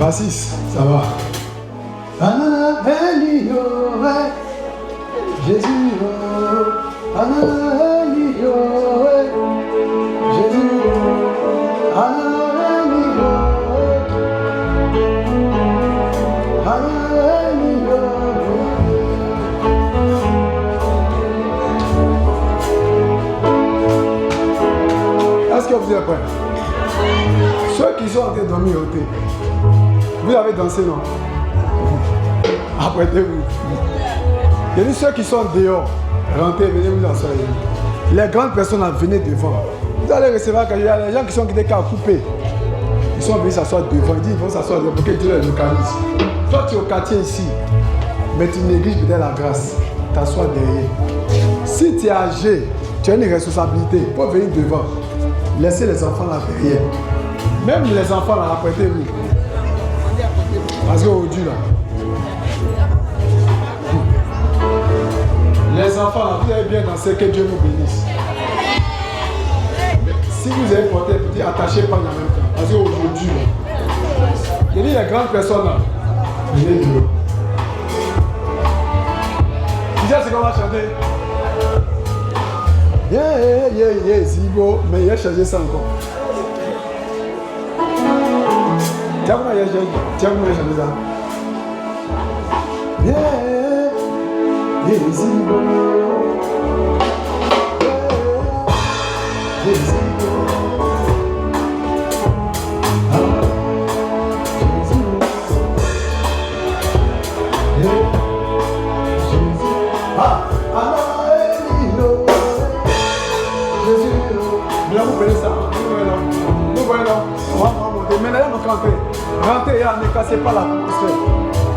Bassiste, ça va. Anana, Elio, Jésus, Anana, Elio, Jésus, Anana, Elio, Anana, Elio. Est-ce que vous êtes prêts? Ceux qui sont en train de dormir au thé, vous avez dansé, non? Apprêtez-vous. Il y a ceux qui sont dehors, rentrez, venez vous asseoir. Les grandes personnes, venez devant. Vous allez recevoir qu'il y a des gens qui sont quittés qu'à couper. Ils sont venus s'asseoir devant. Ils disent qu'ils vont s'asseoir devant pour que Dieu les localise. Toi, tu es au quartier ici, mais tu négliges peut-être la grâce. T'assois derrière. Si tu es âgé, tu as une responsabilité pour venir devant. Laissez les enfants là derrière. Même les enfants là, apprêtez-vous. Parce qu'aujourd'hui là, les enfants là, vous avez bien dansé, que Dieu vous bénisse. Si vous avez porté, vous dites attachez pas en même temps. Parce qu'aujourd'hui là, il y a des grandes personnes là, venez de l'eau. Déjà c'est qu'on va chanter. Yeah, Zibo, mais il a changé ça encore. Tiens, comment il a changé ça? Yeah, Zibo. Yeah, Zibo. Vous voyez ça? Nous voyons là. On va monter. Mais là, on va rentrer. Rentrez, ne cassez pas l'atmosphère.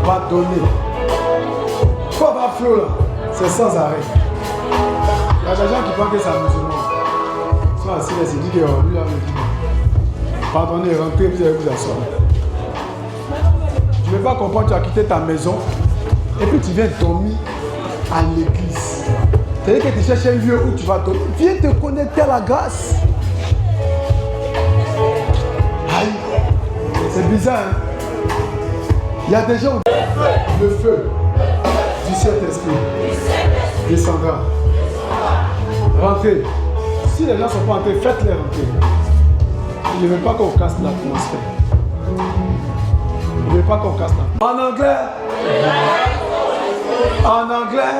Va donner. Quoi va flot là? C'est sans arrêt. Il y a des gens qui pensent que c'est musulman. Ils sont assis là, c'est dit que lui là, pardonnez, rentrez, vous allez vous asseoir. Tu ne veux pas comprendre, tu as quitté ta maison et puis tu viens dormir à l'église. C'est-à-dire que tu cherches un lieu où tu vas dormir. Viens te connecter à la grâce. Aïe, c'est bizarre, hein? Il y a des gens où le feu du Saint-Esprit descendra. Rentrez. Si les gens ne sont pas entrés, faites-les rentrer. Je ne veux pas qu'on casse l'atmosphère. Je ne veux pas qu'on casse l'atmosphère. En anglais. En anglais.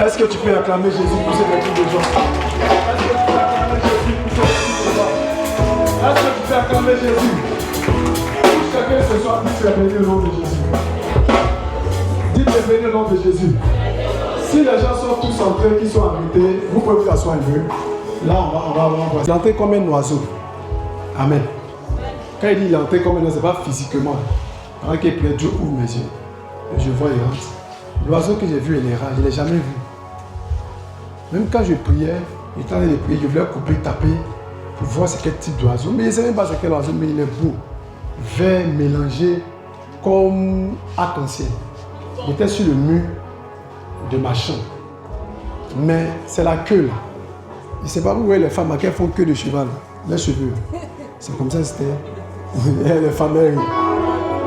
Est-ce que tu peux acclamer Jésus pour ces trucs de gens? Est-ce que tu peux acclamer Jésus pour ces trucs de gens? Est-ce que tu peux acclamer Jésus? Chacun ce soir dit c'est béni le nom de Jésus. Dites c'est béni le nom de Jésus. Si les gens sont tous entrés, qui sont habités, vous pouvez vous asseoir un peu. Là, on va voir. Il est entré comme un oiseau. Amen. Quand il dit il est entré comme un oiseau, ce n'est pas physiquement. Pendant qu'il priait, Dieu ouvre mes yeux. Et je vois, il rentre. L'oiseau que j'ai vu, il est rare, je ne l'ai jamais vu. Même quand je priais, il était en train de prier, je voulais couper, taper, pour voir c'est quel type d'oiseau. Mais je ne sais même pas c'est quel oiseau, mais il est beau. Vert mélangé comme arc-en-ciel. Il était sur le mur de ma chambre. Mais c'est la queue là. Je ne sais pas, vous voyez les femmes à quelles font queue de cheval, les cheveux. C'est comme ça c'était. Les femmes,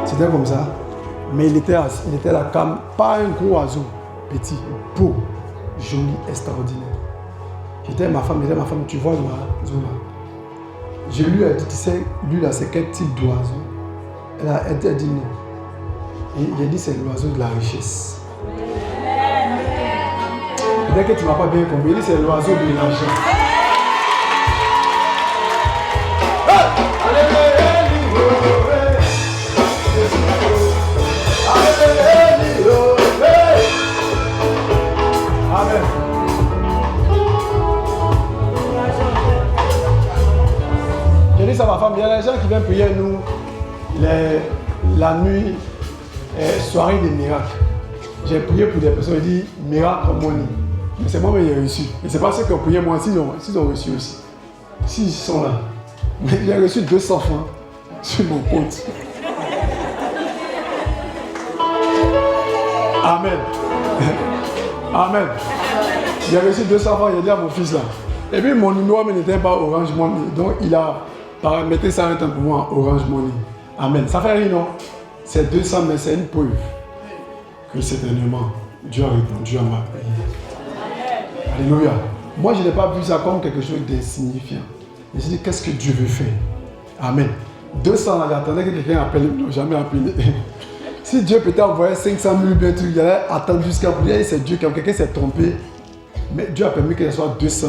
c'était comme ça. Mais il était là comme pas un gros oiseau, petit, beau, joli, extraordinaire. J'étais ma femme, tu vois l'oiseau là. Je lui ai dit, tu sais, lui là, c'est quel type d'oiseau? Elle a dit non. Et il a dit, c'est l'oiseau de la richesse. Peut-être que tu ne m'as pas bien compris, il dit, c'est l'oiseau de l'argent. Amen. Je dis ça à ma femme, il y a des gens qui viennent prier nous la nuit, soirée des miracles. J'ai prié pour des personnes, ils disent miracle money. Mais c'est moi qui ai reçu. Et c'est pas ceux qui ont prié moi, s'ils ont reçu aussi. S'ils sont là. Mais j'ai reçu 200 francs sur mon compte. Amen. Amen. J'ai reçu 200 francs, j'ai dit à mon fils là. Et puis mon numéro n'était pas Orange Money. Donc il a paramétré ça un temps pour moi, Orange Money. Amen. Ça fait rire, non? C'est 200, mais c'est une preuve que certainement Dieu a répondu à ma prière. Alléluia. Moi, je n'ai pas vu ça comme quelque chose d'insignifiant. Mais je dis, qu'est-ce que Dieu veut faire? Amen. 200, là, j'attendais que quelqu'un appelle, ils n'ont jamais appelé. Si Dieu peut t'envoyer 500 000 bien tout, il allait attendre jusqu'à pour dire, c'est Dieu, quelqu'un s'est trompé. Mais Dieu a permis qu'il soit 200.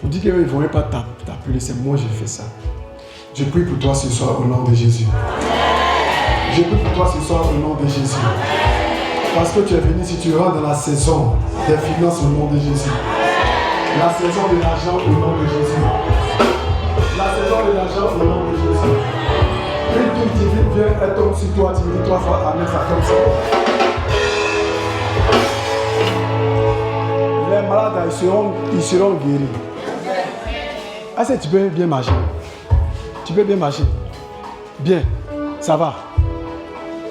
Pour dire qu'ils ne vont pas t'appeler, c'est moi qui fais ça. Je prie pour toi ce soir au nom de Jésus. Je prie pour toi ce soir au nom de Jésus. Parce que tu es venu, si tu rentres dans la saison des finances au nom de Jésus. La saison de l'argent au nom de Jésus. La saison de l'argent au nom de Jésus. Une toute divine vient, elle tombe sur toi, tu me dis 3 fois Amen, ça tombe sur toi. Les malades, ils seront guéris. Est-ce que tu peux bien marcher? Tu peux bien marcher? Bien, ça va.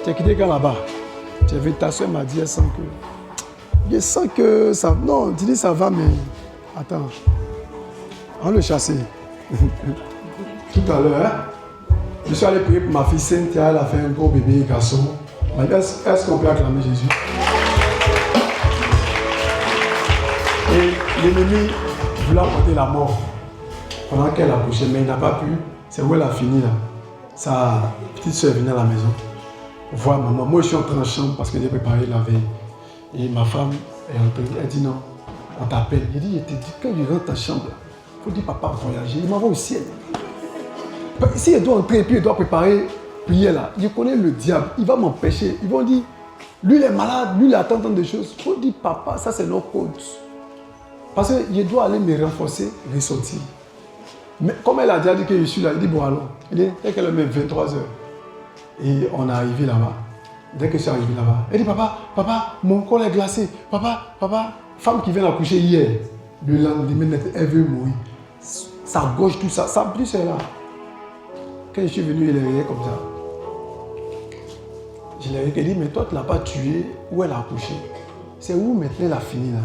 Tu as quitté quand là-bas? Tu as vu, ta soeur m'a dit, elle sent que... Je sens que ça... Non, tu dis ça va, mais... Attends. On le chasser. Tout à l'heure, je suis allé prier pour ma fille Cynthia, elle a fait un gros bébé garçon. Est-ce qu'on peut acclamer Jésus? Et l'ennemi voulait apporter la mort pendant qu'elle accouchait, mais il n'a pas pu. C'est où elle a fini là. Sa petite soeur venait à la maison voir maman. Moi je suis entré dans la chambre parce que j'ai préparé la veille. Et ma femme est entrée, elle dit non, on t'appelle. Il dit, je te dis, quand je rentre dans ta chambre, il faut dire papa voyager, il m'envoie au ciel. Si elle doit entrer et puis elle doit préparer prier là, je connais le diable, il va m'empêcher. Ils vont dire, lui il est malade, lui il attend tant de choses. Il faut dire papa, ça c'est notre code. Parce que je dois aller me renforcer, ressortir. Mais comme elle a déjà dit que je suis là, il dit bon allons. Il dit, dès qu'elle met 23 heures. Et on est arrivé là-bas. Dès que je suis arrivé là-bas, elle dit papa, mon col est glacé. Papa, femme qui vient d'accoucher hier, le lendemain, elle veut mourir. Sa gauche, tout ça, ça plus est là. Quand je suis venu, il est réveillé comme ça. Je l'ai dit, mais toi tu ne l'as pas tué, où elle a accouché? C'est où maintenant elle a fini là?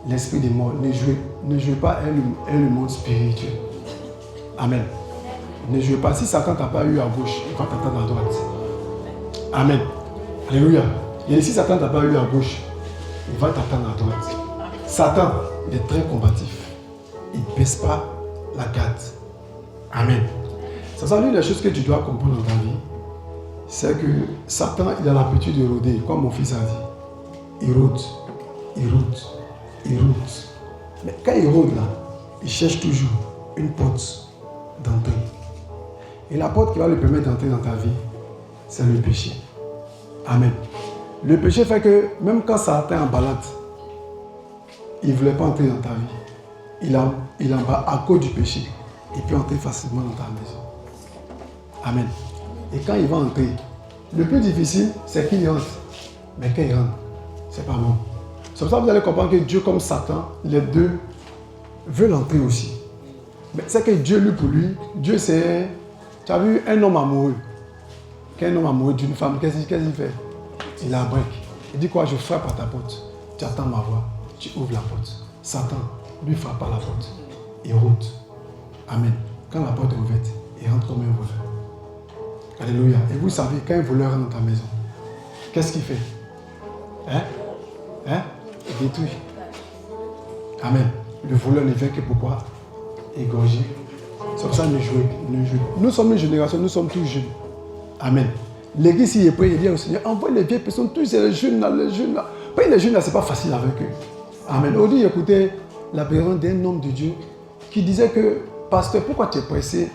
L'esprit des morts, ne jouez pas le monde spirituel. Amen. Ne jouez pas. Si Satan t'a pas eu à gauche, il va t'attendre à droite. Amen. Alléluia. Et si Satan t'a pas eu à gauche, il va t'attendre à droite. Satan, il est très combatif. Il ne baisse pas la garde. Amen. Ça c'est l'une des choses que tu dois comprendre dans ta vie. C'est que Satan, il a l'habitude de rôder, comme mon fils a dit. Il rôde. Mais quand il rôde là, il cherche toujours une porte d'entrée. Et la porte qui va lui permettre d'entrer dans ta vie, c'est le péché. Amen. Le péché fait que même quand Satan est en balade, il ne voulait pas entrer dans ta vie. Il en va à cause du péché. Il peut entrer facilement dans ta maison. Amen. Et quand il va entrer, le plus difficile, c'est qu'il entre. Mais quand il rentre, c'est pas bon. C'est pour ça que vous allez comprendre que Dieu comme Satan, les deux veulent entrer aussi. Mais c'est que Dieu, lui, pour lui, Dieu c'est... Tu as vu un homme amoureux. Quand un homme amoureux d'une femme, qu'est-ce qu'il fait? Il la break. Il dit quoi? Je frappe à ta porte. Tu attends ma voix. Tu ouvres la porte. Satan, lui, frappe à la porte. Il route. Amen. Quand la porte est ouverte, il rentre comme un voleur. Alléluia. Et vous savez, quand un voleur rentre dans ta maison, qu'est-ce qu'il fait? Il détruit. Amen. Le voleur ne fait que pourquoi? Égorger. C'est pour ça que nous jouons. Nous sommes une génération, nous sommes tous jeunes. Amen. L'église, il est prêt, il dit au Seigneur, envoie les vieilles personnes, tous les jeunes là, les jeunes là. Pas les jeunes là, c'est pas facile avec eux. Amen. Aujourd'hui, écoutez la parole d'un homme de Dieu qui disait que, pasteur, pourquoi tu es pressé?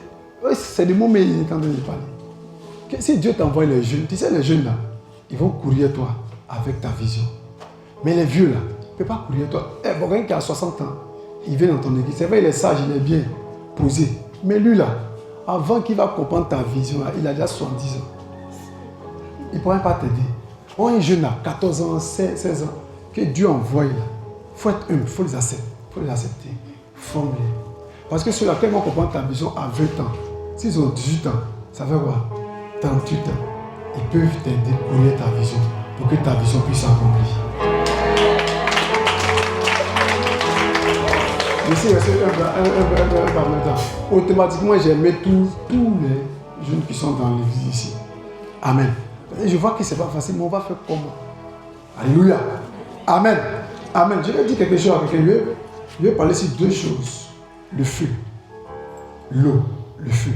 C'est des moments où il est en train de parler. Si Dieu t'envoie les jeunes, tu sais, les jeunes là, ils vont courir toi avec ta vision. Mais les vieux là, ne peuvent pas courir toi. Bon, quelqu'un qui a 60 ans, il vient dans ton église. C'est vrai, il est sage, il est bien posé. Mais lui là, avant qu'il va comprendre ta vision, là, il a déjà 70 ans. Il ne pourra pas t'aider. On est jeune là, 14 ans, 16 ans, que Dieu envoie là. Il faut être humble, il faut les accepter. Il faut les accepter. Forme-les. Parce que ceux-là, quand ils vont comprendre ta vision à 20 ans, s'ils ont 18 ans, ça fait quoi? 38 ans. Ils peuvent t'aider à connaître ta vision pour que ta vision puisse s'accomplir. Ici, il y a un par maintenant. Automatiquement, j'ai mis tous jeunes qui sont dans l'église ici. Amen. Et je vois que ce n'est pas facile, mais on va faire comment? Alléluia. Amen. Amen. Je vais dire quelque chose à quelqu'un. Je vais parler sur deux choses. Le feu. L'eau. Le feu.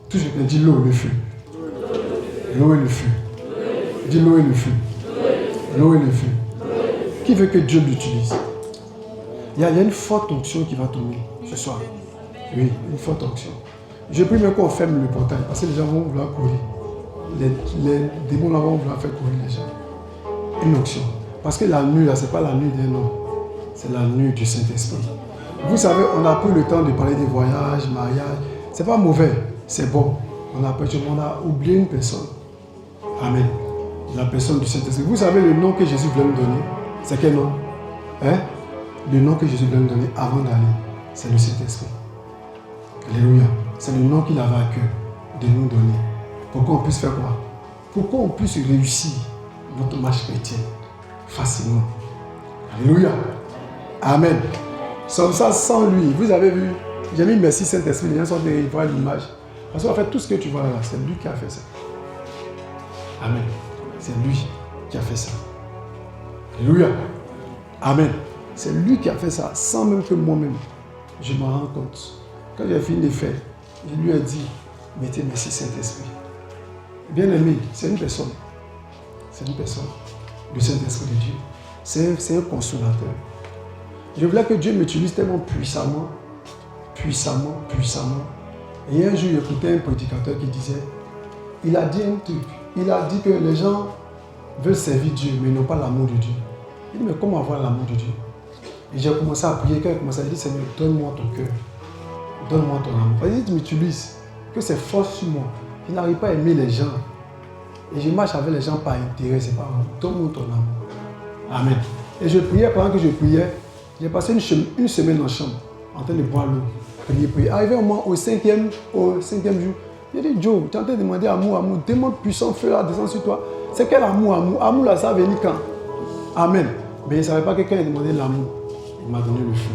Tout ce que dit l'eau, le feu. L'eau et le feu. Dis l'eau et le feu. L'eau et le feu. Qui veut que Dieu l'utilise? Il y a une forte onction qui va tomber ce soir. Oui, une forte onction. Je prie même qu'on ferme le portail parce que les gens vont vouloir courir. Les démons là vont vouloir faire courir les gens. Une onction. Parce que la nuit là, ce n'est pas la nuit d'un homme. C'est la nuit du Saint-Esprit. Vous savez, on a pris le temps de parler des voyages, mariage. Ce n'est pas mauvais, c'est bon. On a oublié une personne. Amen. La personne du Saint-Esprit. Vous savez le nom que Jésus voulait nous donner? C'est quel nom? Hein? Le nom que Jésus voulait nous donner avant d'aller, c'est le Saint-Esprit. Alléluia. C'est le nom qu'il avait à cœur de nous donner. Pour qu'on puisse faire quoi? Pour qu'on puisse réussir notre marche chrétienne facilement. Alléluia. Amen. Sans ça, sans lui, vous avez vu, j'ai mis merci Saint-Esprit, les gens sont venus voir l'image. Parce qu'en fait, tout ce que tu vois là, c'est lui qui a fait ça. Amen. C'est lui qui a fait ça. Alléluia. Amen. C'est lui qui a fait ça, sans même que moi-même, je m'en rends compte. Quand j'ai fini de faire, je lui ai dit, mettez merci Saint-Esprit. Bien aimé, c'est une personne. C'est une personne. Le Saint-Esprit de Dieu. C'est un consolateur. Je voulais que Dieu m'utilise tellement puissamment. Et un jour, j'écoutais un prédicateur qui disait, il a dit un truc. Il a dit que les gens veulent servir Dieu, mais n'ont pas l'amour de Dieu. Il dit, mais comment avoir l'amour de Dieu? Et j'ai commencé à prier. Quand il a commencé à dire, Seigneur, donne-moi ton cœur. Donne-moi ton amour. Il dit, tu m'utilises. Que c'est fort sur moi. Je n'arrive pas à aimer les gens. Et je marche avec les gens par intérêt. C'est pas amour. Donne-moi ton amour. Amen. Et je priais, pendant que je priais, j'ai passé une semaine en chambre, en train de boire l'eau. Prier. Arrivé au cinquième jour, j'ai dit, Joe, tu es en train de demander amour. Demande puissant feu là, descend sur toi. C'est quel amour? Amour là, ça va venir quand? Amen. Mais je ne savais pas que quand il demandait l'amour, il m'a donné le feu.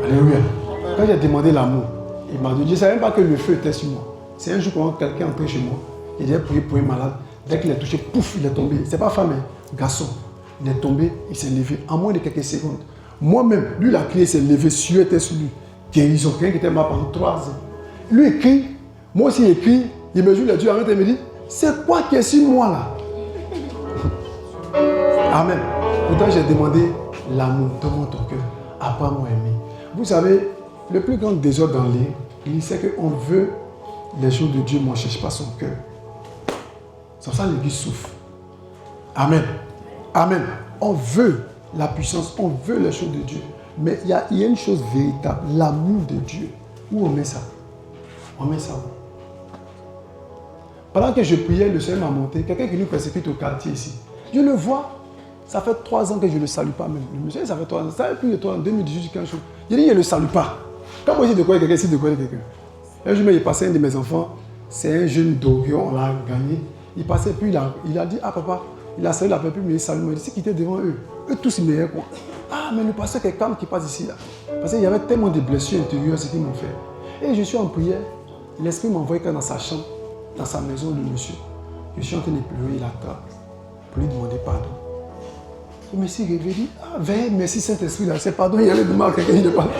Alléluia. Quand j'ai demandé l'amour, il m'a donné. Je ne savais même pas que le feu était sur moi. C'est un jour quand quelqu'un est entré chez moi, il a prié pour un malade. Dès qu'il est touché, pouf, il est tombé. Ce n'est pas femme, garçon. Il est tombé, il s'est levé en moins de quelques secondes. Moi-même, lui, il a crié, il s'est levé, sueur était sur lui. Guérison, quelqu'un qui était mort pendant 3 ans. Lui, il crie, moi aussi, il crie, il me joue les yeux, arrête et me dit, c'est quoi qui est sur moi là? Amen. Pourtant, j'ai demandé l'amour, donne-moi ton cœur, apprends-moi à aimer. Vous savez, le plus grand désordre dans l'église, c'est qu'on veut les choses de Dieu, mais on ne cherche pas son cœur. C'est pour ça que l'église souffre. Amen. Amen. On veut la puissance, on veut les choses de Dieu. Mais il y a une chose véritable, l'amour de Dieu. Où on met ça? On met ça où? Pendant que je priais, le Seigneur m'a monté. Quelqu'un qui nous persécute au quartier ici. Je le vois. Ça fait 3 ans que je ne le salue pas même. Le monsieur, ça fait 3 ans. Ça fait plus de 3 ans, en 2018, 15 jours. Je dis, je ne le salue pas. Quand moi, je dis de quoi quelqu'un, c'est de quoi quelqu'un. Un jour, il passait un de mes enfants. C'est un jeune d'Orion, on l'a gagné. Il passait, puis il a dit, ah papa, il a salué la peuple, mais il salue. Il s'est quitté devant eux. Eux tous, ils me quoi. Ah, mais le pasteur, c'est calme qui passe ici. Là. Parce qu'il y avait tellement de blessures intérieures, ce qu'ils m'ont fait. Et je suis en prière. L'esprit m'a envoyé dans sa chambre, dans sa maison, le monsieur. Je suis en train de pleurer, il attrape pour lui demander pardon. Le monsieur réveille, dit, ah, veille, merci Saint-Esprit, là, c'est pardon, il y avait demander à quelqu'un, il ne parle pas.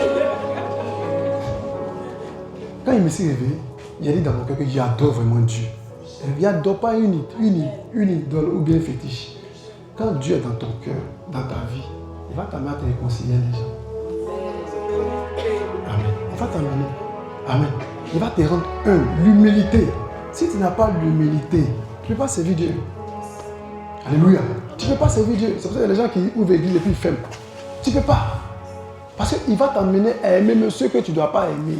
Quand il me s'est réveillé, il a dit dans mon cœur que j'adore vraiment Dieu. Il n'adore pas une idole ou bien un fétiche. Quand Dieu est dans ton cœur, dans ta vie, il va t'amener à te réconcilier les gens. Amen. Il va t'amener. Amen. Il va te rendre humble. L'humilité. Si tu n'as pas l'humilité, tu ne peux pas servir Dieu. Alléluia. Tu ne peux pas servir Dieu. C'est pour ça qu'il y a des gens qui ouvrent l'église et puis ils ferment. Tu ne peux pas. Parce qu'il va t'amener à aimer même ceux que tu ne dois pas aimer.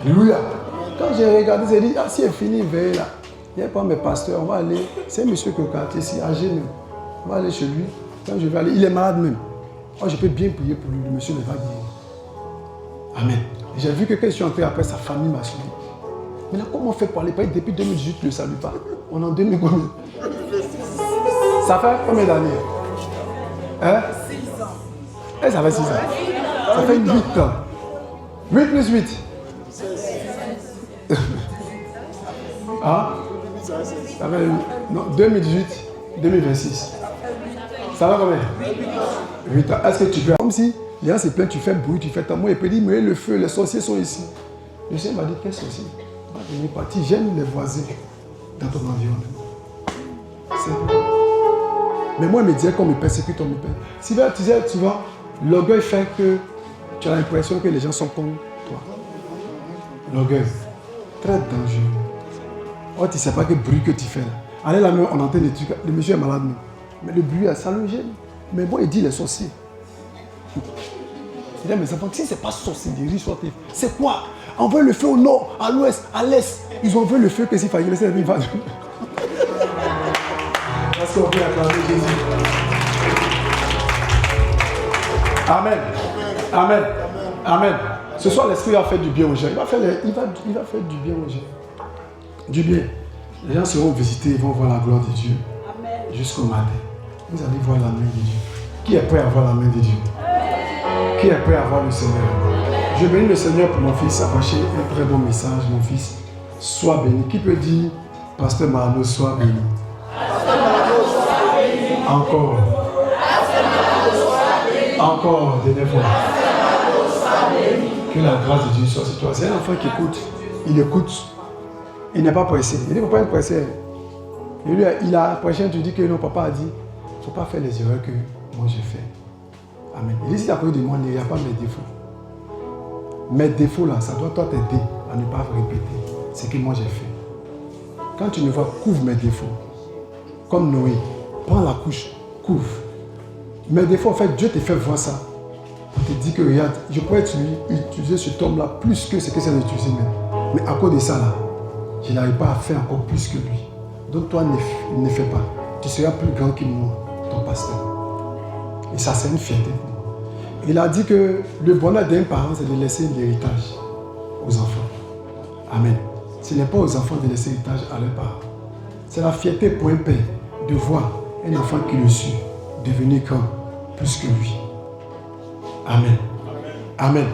Alléluia. Quand j'ai regardé, j'ai dit, ah, si elle finit, veille là. Il n'y a pas mes pasteurs, on va aller. C'est un monsieur qui est au quartier ici, âgé même. On va aller chez lui. Quand je vais aller, il est malade même. Oh, je peux bien prier pour lui, le monsieur ne va guérir. Amen. J'ai vu que quand je suis entré après, sa famille m'a suivi. Mais là, comment on fait pour aller prier depuis 2018, tu ne le salues pas? On est en 2000 combien? Ça fait combien d'années? Hein? 6 ans. Eh, ça fait 6 ans. Ça fait 8 ans. 8 plus 8. Hein? Ça va, non, 2018, 2026. Ça va combien? 8 ans. Est-ce que tu peux? Comme si les gens se plaignent, tu fais bruit, tu fais ta mot, et puis dit, mais le feu, les sorciers sont ici. Le Seigneur m'a dit, quel sorcier? Va venir partir, j'aime les voisins dans ton environnement. C'est bon. Mais moi, il me disait qu'on me persécute, on me persécute. Si tu vois, l'orgueil fait que tu as l'impression que les gens sont comme toi. L'orgueil, très dangereux. Oh, tu ne sais pas quel bruit que tu fais là. Allez là, on entend des trucs. Le monsieur est malade, non. Mais le bruit, ça le gêne. Mais bon, il dit les sorciers. Il dit, mes enfants, si ce n'est pas sorcellerie, c'est quoi? Envoie le feu au nord, à l'ouest, à l'est. Ils ont envoyé le feu que s'il fallait laisser la vie va. Est-ce qu'on peut acclamer Jésus? Amen. Amen. Amen. Ce soir, l'Esprit va faire du bien aux gens. Il va faire du bien aux gens. Du bien. Les gens seront visités, ils vont voir la gloire de Dieu. Jusqu'au matin. Vous allez voir la main de Dieu. Qui est prêt à voir la main de Dieu? Qui est prêt à voir le Seigneur? Je bénis le Seigneur pour mon fils. Approchez un très bon message, mon fils. Sois béni. Qui peut dire, Pasteur Marno, sois béni? Encore. Encore, dernière fois. Que la grâce de Dieu soit sur toi. C'est un enfant qui écoute. Il écoute. Il n'est pas pressé. Il dit, papa est pressé. Il a prêché, tu dis que non, papa a dit, il ne faut pas faire les erreurs que moi j'ai fait. Amen. Il dit, si tu as peur de moi, il n'y a pas mes défauts. Mes défauts là, ça doit toi t'aider à ne pas répéter ce que moi j'ai fait. Quand tu me vois, couvre mes défauts. Comme Noé, prends la couche, couvre. Mes défauts, en fait, Dieu te fait voir ça. Il te dit que regarde, je pourrais utiliser cet homme-là plus que ce que c'est d'utiliser maintenant. Mais à cause de ça là, je n'arrive pas à faire encore plus que lui. Donc toi, ne fais pas. Tu seras plus grand que moi, ton pasteur. Et ça, c'est une fierté pour moi. Il a dit que le bonheur d'un parent, c'est de laisser l'héritage aux enfants. Amen. Ce n'est pas aux enfants de laisser l'héritage à leurs parents. C'est la fierté pour un père de voir un enfant qui le suit devenir grand plus que lui. Amen. Amen.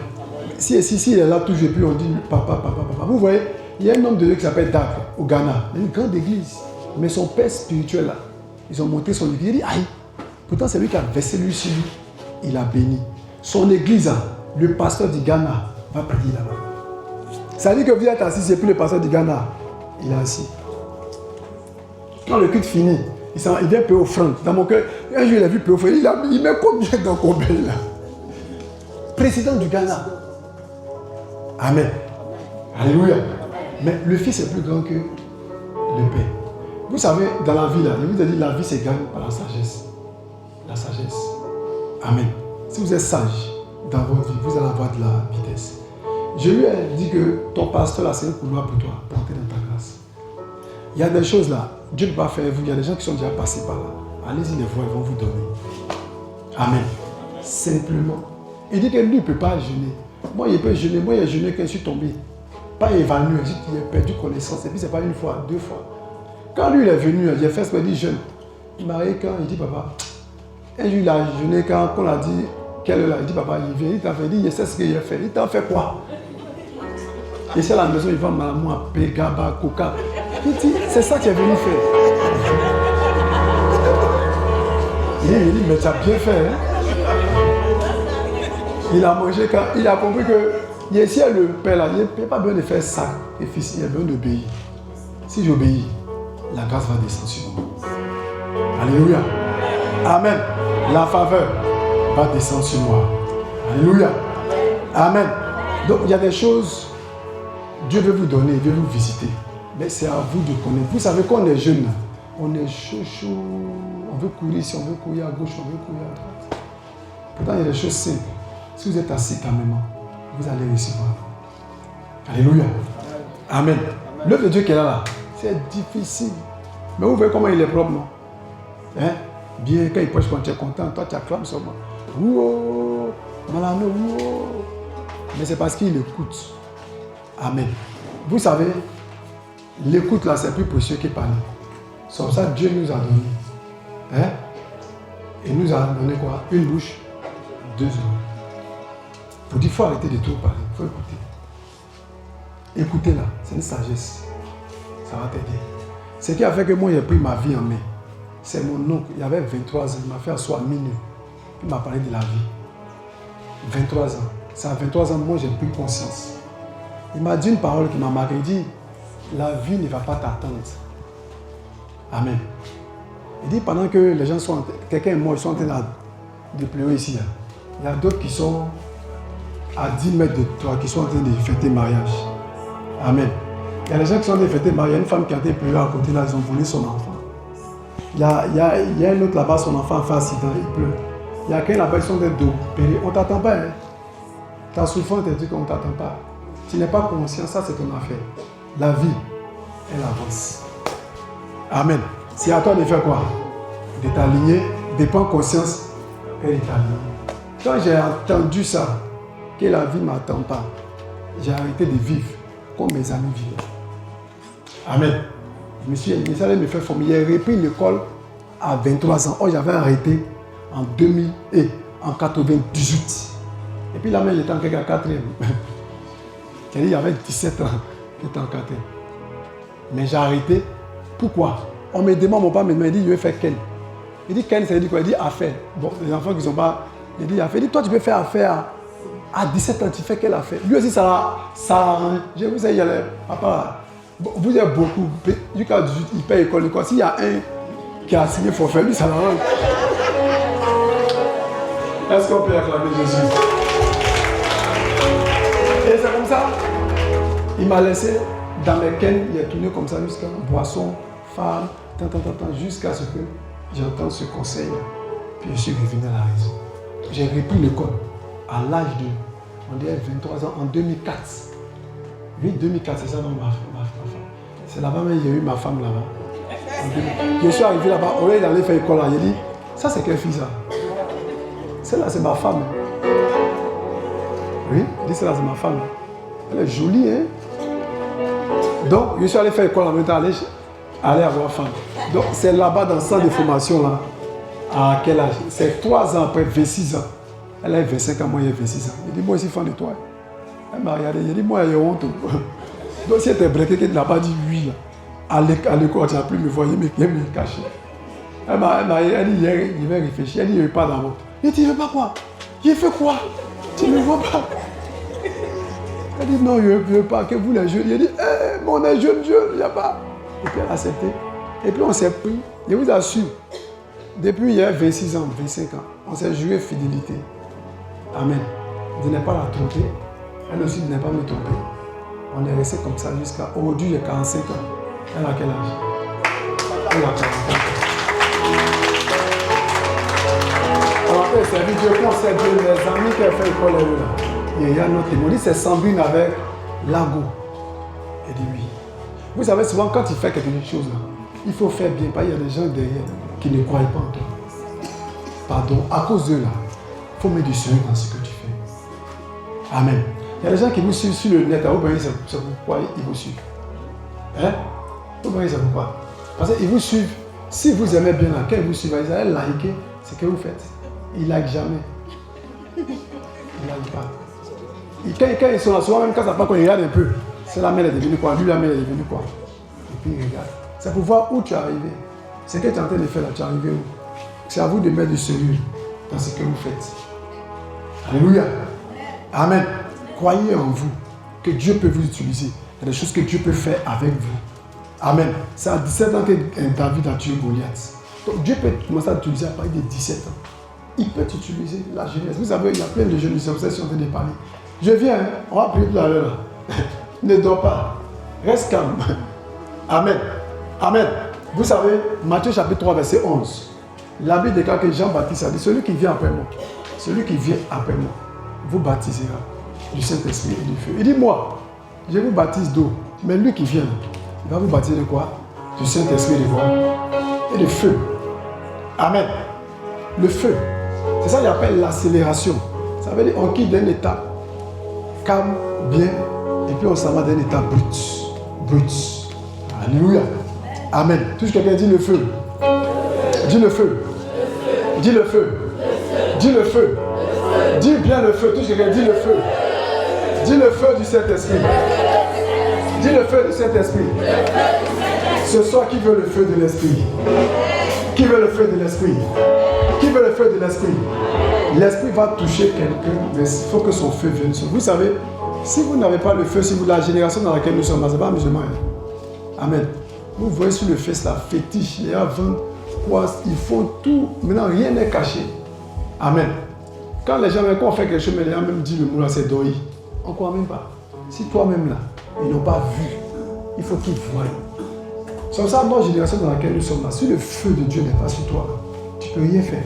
Si il est là toujours, puis on dit papa, papa, papa. Vous voyez, il y a un homme de Dieu qui s'appelle Dak au Ghana, une grande église. Mais son père spirituel là, ils ont monté son église. Il dit, aïe, pourtant c'est lui qui a versé lui sur lui. Il a béni. Son église, là, le pasteur du Ghana va prier là-bas. Ça dit que vous êtes assis, c'est plus le pasteur du Ghana. Il est assis. Quand le culte finit, il vient payer offrande. Dans mon cœur, un jour il a vu payer offrande. Il met combien dans combien là? Président du Ghana. Amen. Alléluia. Mais le fils est plus grand que le père. Vous savez, dans la vie, là, je vous ai dit, la vie se gagne par la sagesse. La sagesse. Amen. Si vous êtes sage dans votre vie, vous allez avoir de la vitesse. Je lui ai dit que ton pasteur, là, c'est un couloir pour toi, pour entrer dans ta grâce. Il y a des choses là, Dieu ne peut pas faire vous. Il y a des gens qui sont déjà passés par là. Allez-y les voir, ils vont vous donner. Amen. Simplement. Il dit que lui ne peut pas jeûner. Moi, il peut jeûner. Moi, il a jeûné quand je suis tombé. Pas évanoui, il a perdu connaissance. Et puis, ce n'est pas une fois, 2 fois. Quand lui, il est venu, j'ai fait ce qu'il dit jeûne. Il m'a dit quand, il dit papa. Un jour, il a jeûné quand on a dit quelle heure, il dit papa, il vient, il t'a fait, il dit, je sais ce qu'il a fait. Il t'a fait quoi? Et c'est à la maison, il va maman, Pégaba, Coca. Il dit, c'est ça que tu es venu faire. Il dit, mais tu as bien fait. Hein? Il a mangé quand il a compris que ici, le père là, il n'y a pas besoin de faire ça. Et fils, il y a besoin d'obéir. Si j'obéis, la grâce va descendre sur moi. Alléluia. Amen. La faveur va descendre sur moi. Alléluia. Amen. Donc il y a des choses, Dieu veut vous donner, il veut vous visiter. Mais c'est à vous de connaître. Vous savez qu'on est jeune, on est chaud. On veut courir ici, on veut courir à gauche, on veut courir à droite. Pourtant, il y a des choses simples. Si vous êtes assis calmement, vous allez recevoir. Alléluia. Amen. L'œuvre de Dieu qui est là, c'est difficile. Mais vous voyez comment il est propre, non? Hein? Bien, quand il prêche, quand tu es content, toi tu acclames seulement. Ouh, malano, ouh. Mais c'est parce qu'il écoute. Amen. Vous savez, l'écoute là, c'est plus précieux que parler. C'est pour ça que Dieu nous a donné. Hein? Il nous a donné quoi? Une bouche, 2 oreilles. Pour dire, il faut arrêter de tout parler, il faut écouter. Écoutez là, c'est une sagesse. Ça va t'aider. Ce qui a fait que moi j'ai pris ma vie en main, c'est mon oncle, il avait 23 ans, il m'a fait asseoir à minuit. Il m'a parlé de la vie. 23 ans. C'est à 23 ans, moi j'ai pris conscience. Il m'a dit une parole qui m'a marqué. Il dit, la vie ne va pas t'attendre. Amen. Il dit, pendant que les gens sont, quelqu'un est mort, ils sont en train de pleurer ici. Il y a d'autres qui sont à 10 mètres de toi, qui sont en train de fêter mariage. Amen. Il y a des gens qui sont en train de fêter mariage. Il y a une femme qui a été pleurée à côté, là, ils ont volé son enfant. Il y a un autre là-bas, son enfant a fait accident, il pleure. Il y a quelqu'un là-bas, ils sont en train d'opérer. On ne t'attend pas. Hein? Ta souffrance te dit qu'on ne t'attend pas. Tu n'es pas conscient, ça c'est ton affaire. La vie, elle avance. Amen. C'est à toi de faire quoi? De t'aligner, de prendre conscience et de t'aligner. Quand j'ai entendu ça, que la vie ne m'attend pas, j'ai arrêté de vivre comme mes amis vivaient. Amen. Je me suis allé me faire former. J'ai repris l'école à 23 ans. Oh, j'avais arrêté en 2000 et en 98. Et puis là, j'étais en 4e. Il y avait 17 ans, j'étais en 4e. Mais j'ai arrêté. Pourquoi? On me demande, mon père me dit, je vais faire Ken. Il dit Ken, ça veut dire quoi? Il dit affaire. Bon, les enfants qui ne sont pas. Il dit affaire. Il dit, toi, tu peux faire affaire à 17 ans, tu fais quelle affaire? Lui aussi, ça je vous ai dit, papa, vous êtes beaucoup. Jusqu'à 18, il paye école. S'il y a un qui a signé forfait, lui, ça l'arrange. Est-ce qu'on peut acclamer Jésus? Et c'est comme ça. Il m'a laissé dans mes cannes, il a tourné comme ça jusqu'à boisson, femme, jusqu'à ce que j'entende ce conseil. Puis je suis revenu à la raison. J'ai repris l'école à l'âge de, on dirait 23 ans, en 2004. Oui, 2004, c'est ça, non, ma femme. C'est là-bas même, j'ai eu ma femme là-bas. Je suis arrivé là-bas, au lieu d'aller faire école là, j'ai dit, ça c'est quelle fille ça? Celle-là, c'est ma femme. Oui, je dis celle-là, c'est ma femme. Elle est jolie, hein? Donc, je suis allé faire école en même temps, aller avoir femme. Donc, c'est là-bas, dans le centre de formation, là. À quel âge? C'est 3 ans après, 26 ans. Elle a 25 ans, moi, j'ai 26 ans. Je dis, moi, je suis fan de toi. Elle m'a regardé, j'ai dit, moi, j'ai honte. Donc, si elle était breakée, qu'elle n'a pas dit oui, là. À l'école, tu n'as plus me voir, il me cacher. Elle dit, il va réfléchir. Elle dit, il ne veut pas d'abord. Il dit, il ne veut pas quoi? Il fait quoi? Tu ne me vois pas? Elle dit, non, je ne veux pas que vous les jeunes. Il dit, mais on est jeunes, il n'y a pas. Et puis elle a accepté. Et puis on s'est pris. Je vous assure, depuis il y a 26 ans, 25 ans, on s'est joué fidélité. Amen. De ne pas la tromper. Elle aussi de ne pas me tromper. On est resté comme ça jusqu'à aujourd'hui, il y a 45 ans. Elle a quel âge? Elle a 40 ans. On a fait servir Dieu, conseil Dieu, les amis qui ont fait l'école là. Il y a notre témoin, c'est Sandrine avec Lago. Elle dit oui. Vous savez, souvent quand tu fais quelque chose, là, il faut faire bien, parce qu'il y a des gens derrière qui ne croient pas en toi. Pardon, à cause d'eux là, il faut mettre du sérieux dans ce que tu fais. Amen. Il y a des gens qui vous suivent sur le net, vous voyez, c'est pourquoi ils vous suivent. Hein? Vous voyez, c'est pourquoi. Parce qu'ils vous suivent. Si vous aimez bien là, quand ils vous suivent, ils allaient liker ce que vous faites. Ils ne like jamais. Ils ne like pas. Et quand ils sont là, souvent même quand ça part, qu'on regarde un peu, c'est la mère est devenue quoi, lui la mère est devenue quoi. Et puis il regarde. C'est pour voir où tu es arrivé. Ce que tu es en train de faire là, tu es arrivé où? C'est à vous de mettre du sérieux dans ce que vous faites. Alléluia. Amen. Croyez en vous que Dieu peut vous utiliser. Il y a des choses que Dieu peut faire avec vous. Amen. C'est à 17 ans que David a tué Goliath. Donc Dieu peut commencer à t'utiliser à partir de 17 ans. Il peut t'utiliser la jeunesse. Vous savez, il y a plein de jeunes qui sont en train de parler. Je viens, on va prier tout à l'heure. Ne dors pas. Reste calme. Amen. Amen. Vous savez, Matthieu chapitre 3, verset 11. La Bible déclare que Jean-Baptiste a dit, celui qui vient après moi, vous baptisera du Saint-Esprit et du feu. Il dit, moi, je vous baptise d'eau. Mais lui qui vient, il va vous baptiser de quoi? Du Saint-Esprit et de quoi? Et de feu. Amen. Le feu. C'est ça qu'il appelle l'accélération. Ça veut dire qu'on quitte d'un état calme, bien, et puis on s'en va d'un état brut. Alléluia. Amen. Touche quelqu'un, dit le feu. Dis le feu. Dis le feu. Dis le feu. Dis bien le feu. Touche quelqu'un, dis le feu. Dis le feu du Saint-Esprit. Dis le feu du Saint-Esprit. Ce soir, qui veut le feu de l'esprit? Qui veut le feu de l'esprit? Qui veut le feu de l'esprit? L'esprit va toucher quelqu'un, mais il faut que son feu vienne sur vous. Vous savez, si vous n'avez pas le feu, si vous, la génération dans laquelle nous sommes, ce n'est pas musulman. Amen. Vous voyez sur le feu, la fétiche, les avant, quoi, ils font tout. Maintenant, rien n'est caché. Amen. Quand les gens, quand on fait quelque chose, mais les gens même disent le mot là, c'est doi. On ne croit même pas. Si toi-même là, ils n'ont pas vu, il faut qu'ils voient. C'est ça, notre génération dans laquelle nous sommes là, si le feu de Dieu n'est pas sur toi, tu ne peux rien faire.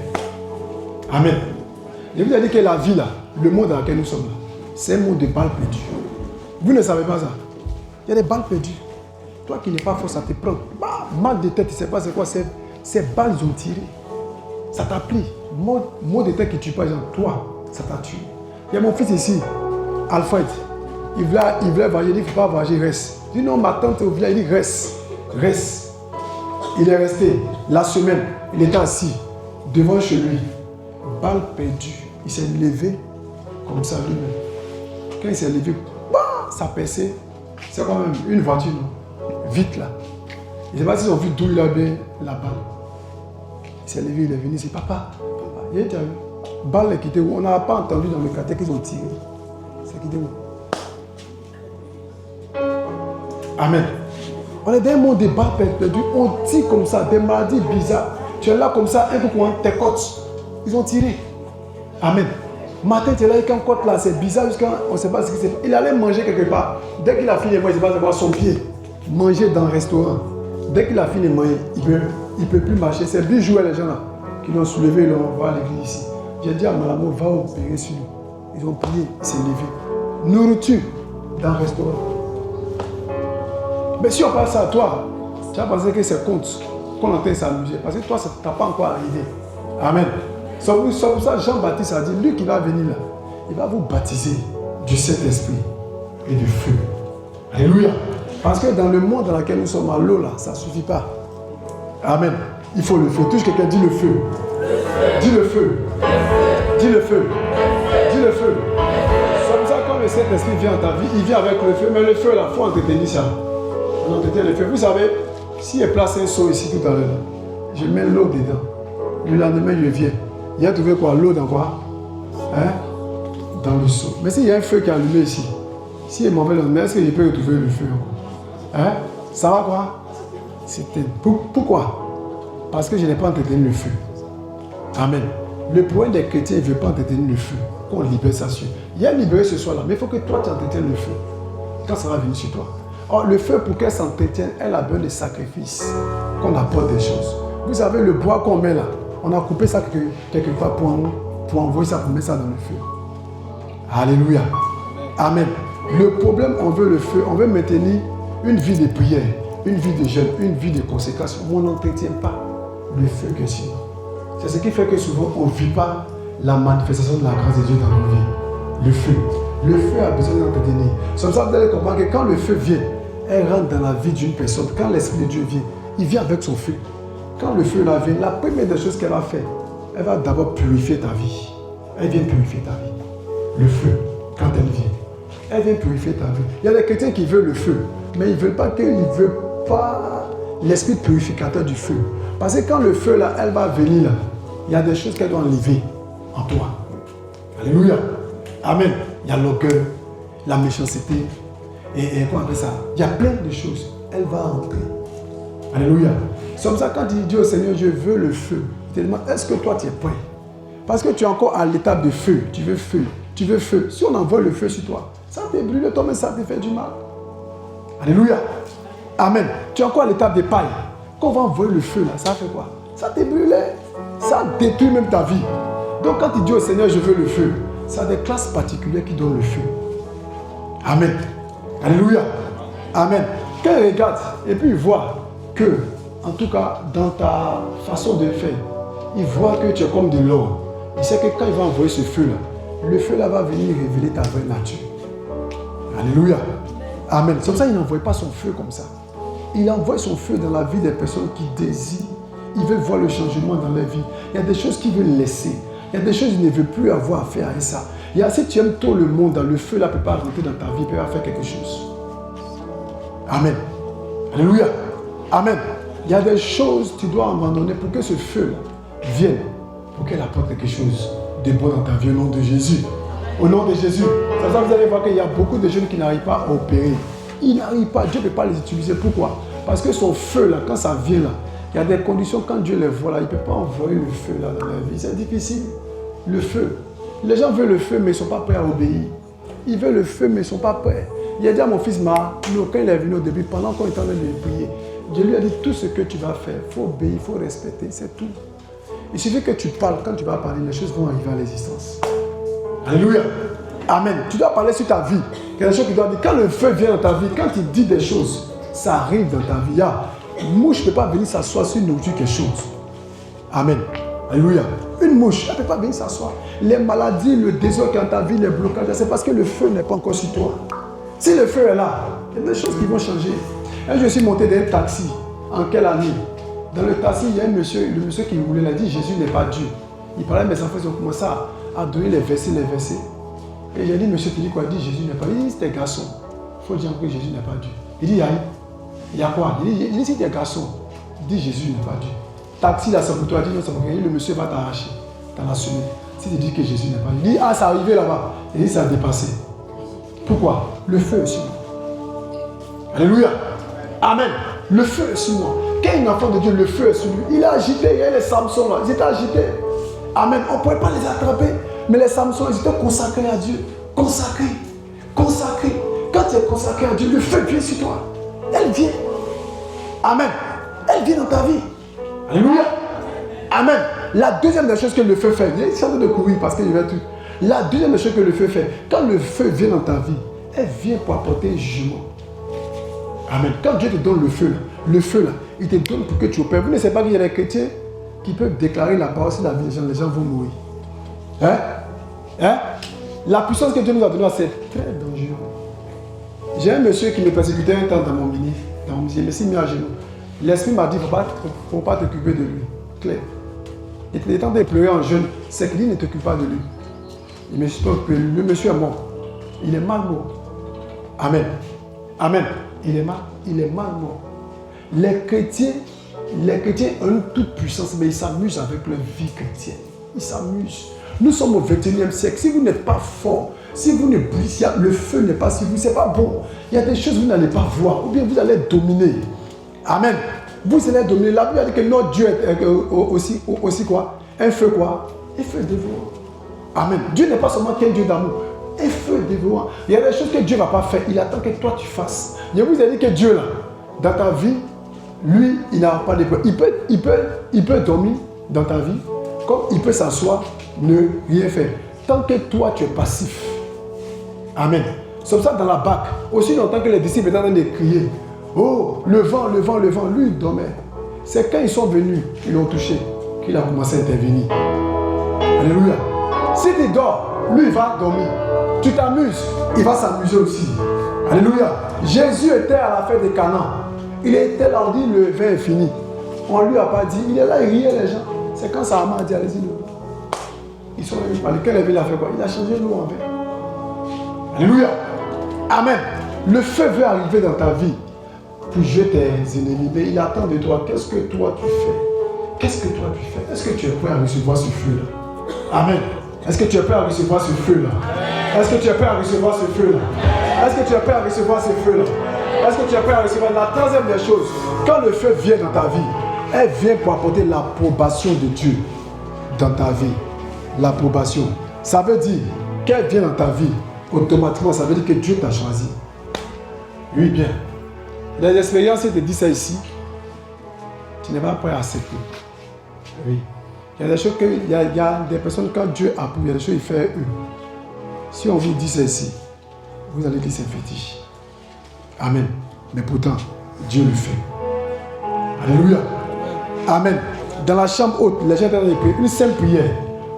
Amen. Je vous ai dit que la vie là, le monde dans lequel nous sommes là, c'est un monde de balles perdues. Vous ne savez pas ça. Il y a des balles perdues. Toi qui n'es pas fort, ça te prend. Bah, mal de tête, tu ne sais pas c'est quoi. Ces balles ont tiré. Ça t'a pris. Mot de tête qui ne tue pas, genre, toi, ça t'a tué. Il y a mon fils ici, Alfred. Il voulait voyager, il dit, il ne faut pas voyager, reste. Je dis non, ma tante au village, il dit, reste. Reste. Il est resté. La semaine, il était assis devant chez lui. Balle perdue. Il s'est levé comme ça lui-même. Quand il s'est levé, bah, ça perçait. C'est quand même une voiture, non? Vite là. Je ne sais pas s'ils ont vu d'où il a bien la balle. Il s'est levé, il est venu, il dit papa, il est arrivé. Balle est quittée où? On n'a pas entendu dans le quartier qu'ils ont tiré. C'est quitté où? Amen. On est dans un monde de balles perdues. On tire comme ça, des maladies bizarres. Tu es là comme ça, un peu comme tes côtes. Ils ont tiré. Amen. Matin, tu es là avec un côte là, c'est bizarre jusqu'à on ne sait pas ce qui s'est passé. Il allait manger quelque part. Dès qu'il a fini de manger, il ne sait pas voir son pied. Manger dans un restaurant. Dès qu'il a fini de manger, il ne peut plus marcher. C'est Bijou les gens là qui l'ont soulevé, ils l'ont envoyé à l'église ici. J'ai dit à Malamo, va opérer sur lui. Ils ont prié, il s'est levé. Nourriture dans un restaurant. Mais si on passe à toi, tu vas penser que c'est compte qu'on est en train de s'amuser. Parce que toi, ça ne t'a pas encore arrivé. Amen. C'est pour ça que Jean-Baptiste a dit, lui qui va venir là, il va vous baptiser du Saint-Esprit et du feu. Alléluia. Parce que dans le monde dans lequel nous sommes, à l'eau là, ça ne suffit pas. Amen. Il faut le feu. Touche quelqu'un, dis le feu. Dis le feu. Dis le feu. Dis le feu. C'est comme ça quand le Saint-Esprit vient dans ta vie, il vient avec le feu. Mais le feu là, il faut entretenir ça. On entretient le feu. Vous savez, si je place un seau ici tout à l'heure, je mets l'eau dedans. Le lendemain, je viens. Il y a trouvé quoi? L'eau dans quoi? Hein? Dans le seau. Mais s'il y a un feu qui est allumé ici, si il est mauvais, est-ce que je peux retrouver le feu? Hein? Ça va quoi? Pourquoi? Parce que je n'ai pas entretenu le feu. Amen. Le problème des chrétiens, il ne veut pas entretenir le feu. Qu'on libère ça sur. Il y a libéré ce soir-là, mais il faut que toi tu entretiennes le feu. Quand ça va venir sur toi. Or, le feu, pour qu'elle s'entretienne, elle a besoin de sacrifices. Qu'on apporte des choses. Vous savez, le bois qu'on met là, on a coupé ça quelque part pour envoyer ça, pour mettre ça dans le feu. Alléluia. Amen. Le problème, on veut le feu, on veut maintenir une vie de prière, une vie de jeûne, une vie de consécration. On n'entretient pas le feu que sinon. C'est ce qui fait que souvent, on ne vit pas la manifestation de la grâce de Dieu dans nos vies. Le feu. Le feu a besoin d'entretenir. C'est comme ça que vous allez comprendre que quand le feu vient, elle rentre dans la vie d'une personne. Quand l'Esprit de Dieu vient, il vient avec son feu. Quand le feu là vient, la première des choses qu'elle va faire, elle va d'abord purifier ta vie. Elle vient purifier ta vie. Le feu, quand elle vient, elle vient purifier ta vie. Il y a des chrétiens qui veulent le feu, mais ils ne veulent pas l'esprit purificateur du feu. Parce que quand le feu là, elle va venir là, il y a des choses qu'elle doit enlever en toi. Alléluia. Amen. Il y a l'orgueil, la méchanceté, et quoi après ça? Il y a plein de choses. Elle va entrer. Alléluia. C'est comme ça quand tu dis au Seigneur, je veux le feu. Il te demande, est-ce que toi tu es prêt? Parce que tu es encore à l'étape de feu. Tu veux feu. Tu veux feu. Si on envoie le feu sur toi, ça te brûle toi, mais ça te fait du mal. Alléluia. Amen. Tu es encore à l'étape de paille. Quand on va envoyer le feu là, ça fait quoi? Ça te brûle. Ça détruit même ta vie. Donc quand tu dis au Seigneur, je veux le feu, ça a des classes particulières qui donnent le feu. Amen. Alléluia. Amen. Quand il regarde et puis il voit que, en tout cas, dans ta façon de faire, il voit que tu es comme de l'or. Il sait que quand il va envoyer ce feu-là, le feu-là va venir révéler ta vraie nature. Alléluia. Amen. C'est comme ça qu'il n'envoie pas son feu comme ça. Il envoie son feu dans la vie des personnes qui désirent. Ils veulent voir le changement dans leur vie. Il y a des choses qu'ils veulent laisser. Il y a des choses qu'ils ne veulent plus avoir à faire avec ça. Il y a, si tu aimes tout le monde, le feu là ne peut pas rentrer dans ta vie, il peut pas faire quelque chose. Amen. Alléluia. Amen. Il y a des choses que tu dois abandonner pour que ce feu vienne, pour qu'elle apporte quelque chose de bon dans ta vie au nom de Jésus. Au nom de Jésus. C'est ça que vous allez voir qu'il y a beaucoup de jeunes qui n'arrivent pas à opérer. Ils n'arrivent pas, Dieu ne peut pas les utiliser. Pourquoi? Parce que son feu là, quand ça vient là, il y a des conditions, quand Dieu les voit là, il ne peut pas envoyer le feu là dans la vie. C'est difficile. Le feu. Les gens veulent le feu, mais ils ne sont pas prêts à obéir. Ils veulent le feu, mais ils ne sont pas prêts. Il a dit à mon fils Marc, quand il est venu au début, pendant qu'on était en train de prier, Dieu lui a dit tout ce que tu vas faire, il faut obéir, il faut respecter, c'est tout. Il suffit que tu parles, quand tu vas parler, les choses vont arriver à l'existence. Alléluia. Amen. Tu dois parler sur ta vie. Il y a des choses que tu dois dire. Quand le feu vient dans ta vie, quand il dit des choses, ça arrive dans ta vie. Une mouche ne peut pas venir s'asseoir sur une nourriture quelque chose. Amen. Alléluia. Une mouche, elle ne peut pas venir s'asseoir. Les maladies, le désordre qui est dans ta vie, les blocages, c'est parce que le feu n'est pas encore sur toi. Si le feu est là, il y a des choses qui vont changer. Je suis monté dans un taxi. En quelle année? Dans le taxi, il y a un monsieur, le monsieur qui roulait, il a dit Jésus n'est pas Dieu. Il parlait, mes enfants, ils ont commencé à donner les versets. Et j'ai dit, monsieur, tu dis quoi? Il dit Jésus n'est pas Dieu. Il dit, c'était garçon. Il faut dire que Jésus n'est pas Dieu. Il dit, il y a quoi? Il dit, si tu es garçon, dis Jésus n'est pas Dieu. Taxi, là, c'est pour toi. Il dit, non, c'est pour toi. Le monsieur va t'arracher dans la semaine. Si tu dis que Jésus n'est pas Dieu. Il dit, ça arrivé là-bas. Il dit, ça a dépassé. Pourquoi? Le feu est sur moi. Alléluia. Amen. Le feu est sur moi. Quand un enfant de Dieu, le feu est sur lui. Il est agité. Il y a les Samsons là. Ils étaient agités. Amen. On ne pouvait pas les attraper. Mais les Samsons, ils étaient consacrés à Dieu. Consacrés. Consacrés. Quand tu es consacré à Dieu, le feu vient sur toi. Elle vient. Amen. Elle vient dans ta vie. Alléluia. Amen. La deuxième des choses que le feu fait, il est en train de courir parce qu'il va tout. La deuxième des choses que le feu fait, quand le feu vient dans ta vie, elle vient pour apporter un jugement. Amen. Quand Dieu te donne le feu là, il te donne pour que tu opères. Vous ne savez pas qu'il y a des chrétiens qui peuvent déclarer la parole sur la vie des gens vont mourir. La puissance que Dieu nous a donnée, c'est très dangereux. J'ai un monsieur qui me persécutait un temps dans mon mini. Je me suis mis à genoux. L'esprit m'a dit, il ne faut pas t'occuper de lui. Claire. Il était en train de pleurer en jeûne. C'est qu'il ne t'occupe pas de lui. Le monsieur est mort. Il est mal mort. Amen. Amen. Il est mal mort. Les chrétiens ont une toute puissance, mais ils s'amusent avec leur vie chrétienne. Ils s'amusent. Nous sommes au 21e siècle. Si vous n'êtes pas fort, si vous ne brillez, le feu n'est pas sur vous, c'est pas bon. Il y a des choses que vous n'allez pas voir, ou bien vous allez dominer. Amen. Vous allez dominer. La Bible a dit que notre Dieu est aussi quoi? Un feu quoi? Un feu dévorant. Amen. Dieu n'est pas seulement qu'un Dieu d'amour. Un feu dévorant. Il y a des choses que Dieu ne va pas faire. Il attend que toi tu fasses. Je vous ai dit que Dieu là, dans ta vie, lui, il n'a pas de problème. Il peut dormir dans ta vie, comme il peut s'asseoir, ne rien faire. Tant que toi tu es passif. Amen. C'est pour ça dans la barque, aussi longtemps que les disciples étaient en train de crier, oh, le vent, le vent, le vent, lui il dormait. C'est quand ils sont venus, ils l'ont touché, qu'il a commencé à intervenir. Alléluia. Si tu dors, lui il va dormir. Tu t'amuses, il va s'amuser aussi. Alléluia. Jésus était à la fête de Canaan. Il était là, on dit le vin est fini. On ne lui a pas dit, il est là, il riait les gens. C'est quand Salomon a dit, allez-y, ils sont venus parler. Quel il a fait quoi? Il a changé l'eau en vin. Alléluia. Amen. Le feu veut arriver dans ta vie pour jouer tes ennemis. Mais il attend de toi. Qu'est-ce que toi tu fais? Qu'est-ce que toi tu fais? Est-ce que tu es prêt à recevoir ce feu-là? Amen. Est-ce que tu es prêt à recevoir ce feu-là? Est-ce que tu es prêt à recevoir ce feu-là? Est-ce que tu es prêt à recevoir ce feu-là? Est-ce que tu es prêt à recevoir? La troisième des choses, quand le feu vient dans ta vie, elle vient pour apporter l'approbation de Dieu dans ta vie. L'approbation. Ça veut dire qu'elle vient dans ta vie, automatiquement, ça veut dire que Dieu t'a choisi. Oui, bien. Les expériences, te disent ça ici, tu n'es pas prêt à accepter. Oui. Il y a des choses que, il y a des personnes, quand Dieu approuve, il y a des choses qu'il fait eux. Si on vous dit ça ici, vous allez dire c'est un fétiche. Amen. Mais pourtant, Dieu le fait. Alléluia. Amen. Dans la chambre haute, les gens étaient en train de prier. Une simple prière.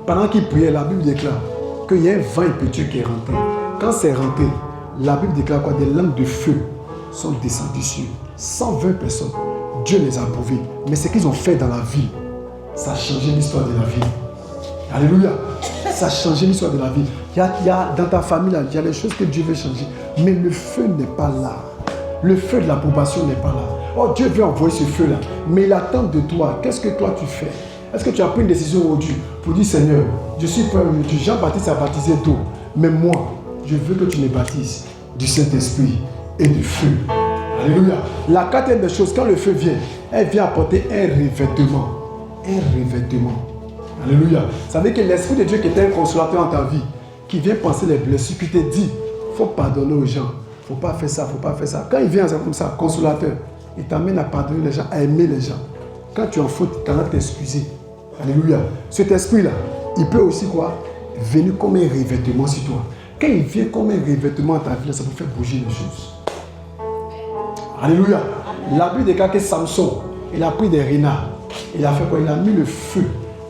Pendant qu'ils priaient, la Bible déclare qu'il y a un vent impétueux qui est rentré. Quand c'est rentré, la Bible déclare quoi? Des langues de feu sont descendues sur 120 personnes. Dieu les a approuvées. Mais ce qu'ils ont fait dans la vie, ça a changé l'histoire de la vie. Alléluia. Ça a changé l'histoire de la vie. Il y a dans ta famille, là, il y a des choses que Dieu veut changer. Mais le feu n'est pas là. Le feu de l'approbation n'est pas là. Oh, Dieu veut envoyer ce feu-là. Mais il attend de toi. Qu'est-ce que toi tu fais? Est-ce que tu as pris une décision aujourd'hui pour dire, Seigneur, je suis prêt, Jean-Baptiste a baptisé d'eau. Mais moi, je veux que tu me baptises du Saint-Esprit et du feu. Alléluia. La quatrième des choses, quand le feu vient, elle vient apporter un revêtement. Un revêtement. Alléluia. Ça veut dire que l'Esprit de Dieu qui était un consolateur en ta vie, qui vient penser les blessures, qui te dit, il faut pardonner aux gens. Il ne faut pas faire ça, il ne faut pas faire ça. Quand il vient comme ça, consolateur, il t'amène à pardonner les gens, à aimer les gens. Quand tu es en faute, tu as à t'excuser. Alléluia. Cet esprit-là, il peut aussi quoi? Venir comme un revêtement sur toi. Quand il vient comme un revêtement dans ta vie, ça peut faire bouger les choses. Alléluia. La Bible déclare que Samson, il a pris des renards. Il a fait quoi? Il a mis le feu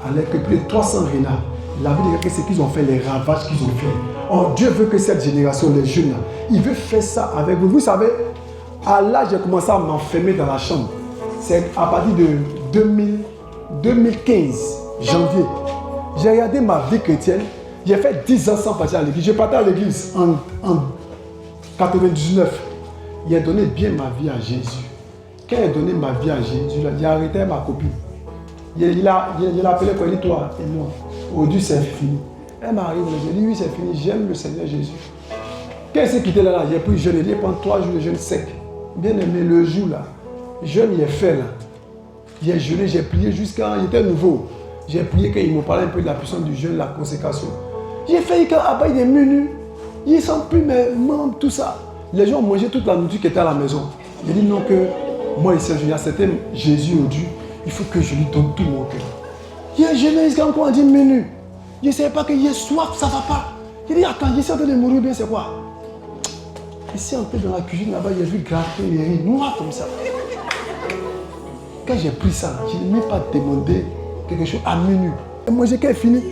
avec plus de 300 renards. La Bible déclare que c'est qu'ils ont fait, les ravages qu'ils ont fait. Oh, Dieu veut que cette génération, les jeunes, là, il veut faire ça avec vous. Vous savez, à l'âge, j'ai commencé à m'enfermer dans la chambre. C'est à partir de 2015, janvier. J'ai regardé ma vie chrétienne. J'ai fait 10 ans sans partir à l'église. Je partais à l'église en 99. Il a donné bien ma vie à Jésus. Quand il a donné ma vie à Jésus, il a arrêté ma copine. Il a appelé pour dire toi et moi. Aujourd'hui, c'est fini. Elle m'arrive, j'ai dit oui, c'est fini. J'aime le Seigneur Jésus. Quand il s'est quitté là, j'ai pris jeûne. Il pendant 3 jours de jeûne sec. Bien aimé, le jour là, jeûne, il est fait là. J'ai jeûné, j'ai prié jusqu'à. Il était nouveau. J'ai prié qu'il me parlait un peu de la puissance du jeûne, la consécration. J'ai fait qu'après des menus, ils ne sentent plus mes membres, tout ça. Les gens ont mangé toute la nourriture qui était à la maison. J'ai dit non, que moi ici, il y a certain Jésus aujourd'hui, il faut que je lui donne tout mon cœur. Il y a un jeune qui a encore dit menu. Je ne savais pas qu'il y a soif, ça ne va pas. J'ai dit attends, j'essaie en train de mourir bien, c'est quoi? Ici, en fait, dans la cuisine, là-bas, j'ai vu gratter les riz noirs comme ça. Quand j'ai pris ça, je n'ai même pas demandé quelque chose à menu. Et moi, j'ai fini.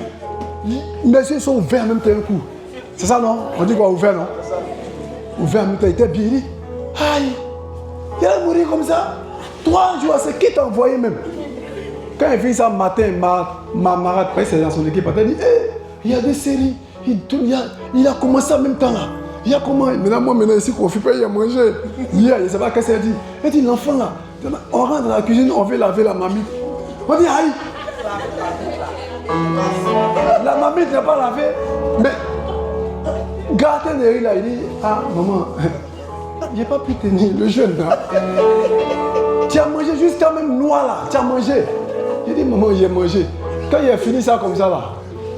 Mes yeux sont ouverts en même temps un coup. C'est ça, non? On dit quoi, ouvert, non? Ouvert en même temps, il était bien. Il dit, aïe, il allait mourir comme ça. 3 jours, c'est qui t'a envoyé même? Quand il fait ça matin, ma marade, c'est dans son équipe, elle dit, hey, il y a des séries. Il a commencé en même temps là. Il y a comment? Maintenant, moi, ici, qu'on ne fait pas, il a mangé. Hier, je ne sais pas qu'est-ce qu'elle dit. Elle dit, l'enfant là, on rentre dans la cuisine, on veut laver la mamie. On dit, aïe. La mamie n'a pas lavé. Mais, gardez les riz là, il dit, ah, maman, je n'ai pas pu tenir le jeûne là. Tu as mangé jusqu'à même noix là, tu as mangé. J'ai dit, maman, j'ai mangé. Quand il a fini ça comme ça là,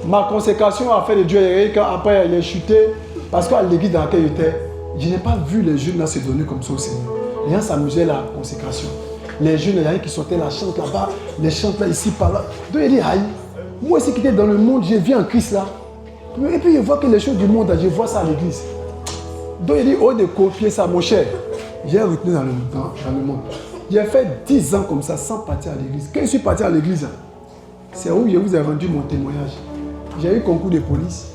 ma consécration a fait de Dieu, quand après il a chuté, parce qu'à l'église dans laquelle j'étais, je n'ai pas vu les jeunes là se donner comme ça au Seigneur. Les gens s'amusaient à la consécration. Les jeunes, il y a qui sortaient la chante là-bas, les chantent là, ici, par là. Donc il dit, aïe, moi aussi qui étais dans le monde, je vis en Christ là. Et puis je vois que les choses du monde, je vois ça à l'église. Donc il dit, au lieu de copier ça, mon cher, j'ai retenu dans le monde. J'ai fait 10 ans comme ça sans partir à l'église. Quand je suis parti à l'église, c'est où je vous ai rendu mon témoignage. J'ai eu concours de police.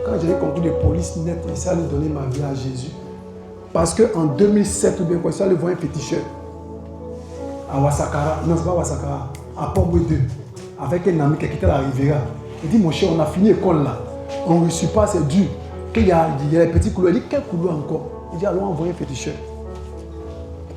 Quand j'ai eu concours de police net, il s'est allé donner ma vie à Jésus. Parce qu'en 2007 ou bien quoi, il s'est allé voir un féticheur à Wasakara. Non, c'est pas Wasakara, à Port-Boué 2, avec un ami qui était à la Riviera. Il dit, mon cher, on a fini l'école là. On ne reçut pas, c'est dur. Il y a les petits couloirs. Il dit, quel couloir encore? Il dit, allons envoyer un féticheur.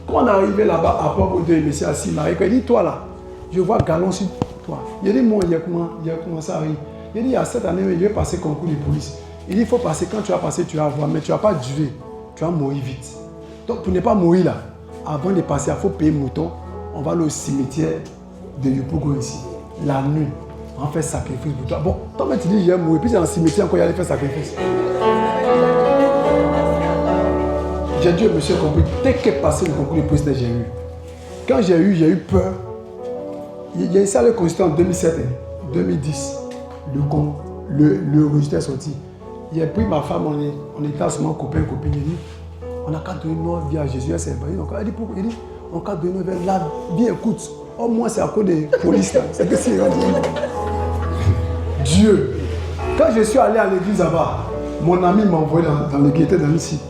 Quand on est arrivé là-bas à Port-Boué 2, il s'est assis, il dit, toi là, je vois galon sur toi. Il dit, moi, il a commencé à rire. Il dit, à cette année, il vais passer concours de police. Il dit, il faut passer, quand tu vas passer, tu vas voir, mais tu ne vas pas durer. Tu vas mourir vite. Donc, pour ne pas mourir là, avant de passer, il faut payer mouton. On va aller au cimetière de Yopougo ici. La nuit, on fait sacrifice pour toi. Bon, toi, tu dis, je vais mourir. Puis c'est dans le cimetière encore, il allait faire sacrifice. J'ai dit, monsieur, compris. Dès que passé le concours de police, j'ai eu. Quand j'ai eu peur. Il y a ça, le consultant en 2007, 2010. Le résultat est sorti. Il a pris ma femme, on était seulement copine. Il dit, on n'a qu'à donner notre vie à Jésus. Elle s'est dit, pourquoi? Il dit, on n'a qu'à donner notre vie. La vie, écoute, au moins c'est à cause des polices là. C'est que c'est Dieu. Quand je suis allé à l'église là-bas, mon ami m'a envoyé dans l'église, dans une cité.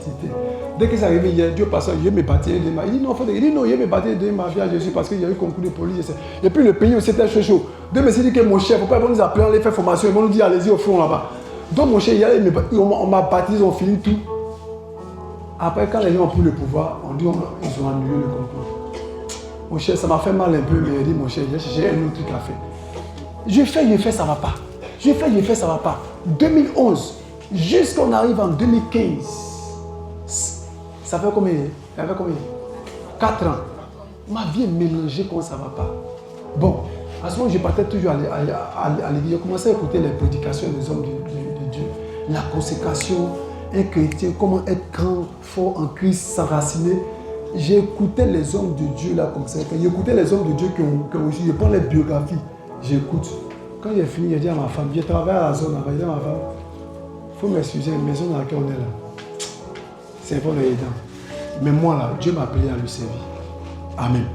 Dès que c'est arrivé hier, Dieu passe, je vais me bâtir. Il dit non, je vais me bâtir de ma vie à Jésus parce qu'il y a eu concours de police. Et puis le pays aussi était chaud. Dieu me dit que mon chef, pourquoi ils vont nous appeler, on les fait formation, ils vont nous dire allez-y au fond là-bas. Donc mon chef, on m'a baptisé, on finit tout. Après, quand les gens ont pris le pouvoir, on dit ils ont annulé le concours. Mon cher, ça m'a fait mal un peu, mais il dit, mon cher, j'ai cherché un autre truc à faire. Je fais, ça ne va pas. Je fais, ça ne va pas. 2011, jusqu'on arrive en 2015, ça fait combien? 4 ans. Ma vie est mélangée quand ça ne va pas. Bon, à ce moment, je partais toujours à l'église. J'ai commencé à écouter les prédications des hommes de Dieu. La consécration, un chrétien, comment être grand, fort en Christ, s'enraciner. J'ai écouté les hommes de Dieu là comme ça. J'ai écouté les hommes de Dieu qui ont aussi. Je prends les biographies, j'écoute. Quand j'ai fini, j'ai dit à ma femme, j'ai travaillé à la zone là-bas, j'ai dit à ma femme, il faut m'excuser, la maison dans laquelle on est là, c'est un peu évident. Mais moi là, Dieu m'a appelé à lui servir. Amen.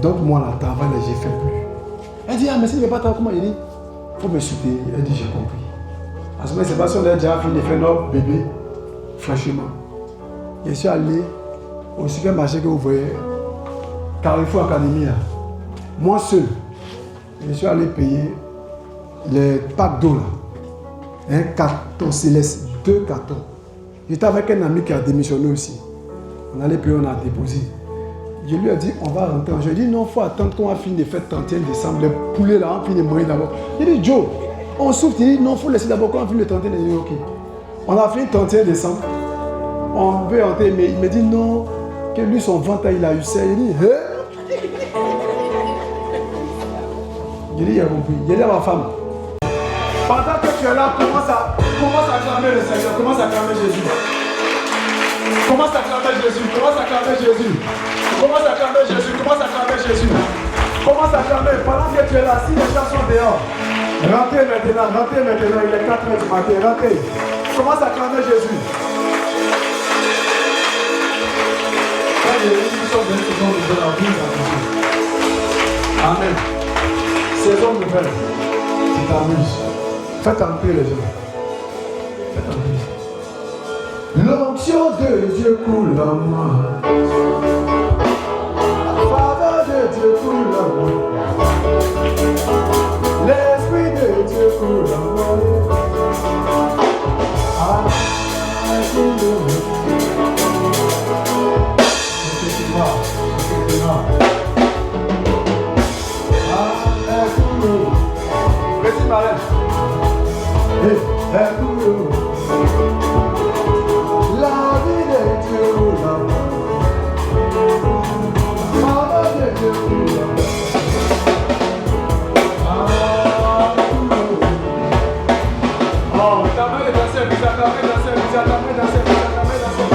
Donc moi là, travail là, j'ai fait plus. Elle dit, ah mais si je ne vais pas travailler, comment? Il dit, il faut me soutenir. Elle dit, j'ai compris. À ce moment, c'est pas si on a déjà fini de faire notre bébé, franchement. Je suis allé au supermarché que vous voyez, Carrefour Academy là. Moi seul, je suis allé payer les packs d'eau là. Un carton céleste, 2 cartons. J'étais avec un ami qui a démissionné aussi. On allait payer, on a déposé. Je lui ai dit, on va rentrer. Je lui ai dit, non, il faut attendre qu'on va finir de faire 31 décembre. Les poulets là, on finit de mourir d'abord. Il dit, Joe, on souffle. Il dit, non, il faut laisser d'abord qu'on finisse le 31 décembre. Il dit, ok. On a fini le 31 décembre. On veut rentrer, mais il me dit, non, que lui, son ventre, il a eu ça. Il dit, hé? Je dis, il a compris. Je dis à ma femme, pendant que tu es là, commence à clamer le Seigneur, commence à clamer Jésus. Commence à clamer Jésus, commence à clamer Jésus. Commence à clamer Jésus, commence à clamer Jésus. Commence à clamer, pendant que tu es là, si les gens sont dehors, rentrez maintenant, il est 4 heures du matin, rentrez. Commence à clamer Jésus. Amen. Saison nouvelle. Tu t'amuses. Faites entrer les gens. Faites entrer. L'onction de Dieu coule en moi. La faveur de Dieu coule en moi. L'esprit de Dieu coule en moi. Ah, coule en moi. Petit Marin. La vie de Dieu là-bas. La vie de Dieu là-bas. Oh, ta main est danser, ta main est danser, ta main est danser, ta main est danser.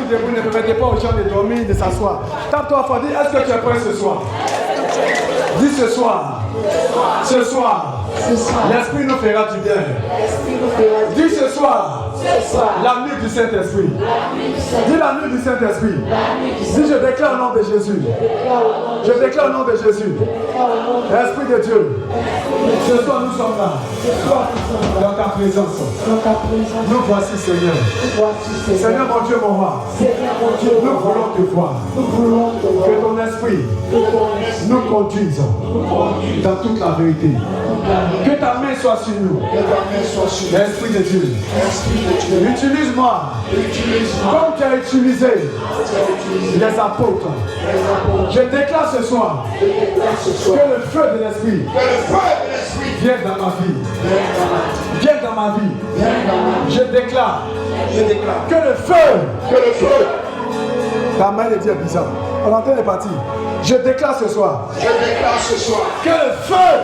debout, ne permettez pas aux gens de dormir, de s'asseoir. Tape-toi fort, dis, est-ce que tu es prêt ce soir? Dis ce soir. Ce soir. L'Esprit nous fera du bien. Dis ce soir. La nuit du Saint-Esprit. Dis la nuit du Saint-Esprit. Dis je déclare au nom de Jésus. Je déclare au nom de Jésus. Esprit de Dieu. Ce soir nous sommes là. Dans ta présence. Nous voici Seigneur. Seigneur mon Dieu, mon roi. Nous voulons te voir. Que ton esprit nous conduise dans toute la vérité. Que ta main soit sur nous. L'Esprit de Dieu. Utilise-moi comme tu as utilisé les apôtres. Je déclare ce soir que le feu de l'Esprit vienne dans ma vie. Vienne dans ma vie. Je déclare que le feu. Ta main est bizarre. On entend les parties. Je déclare ce soir. Que le feu.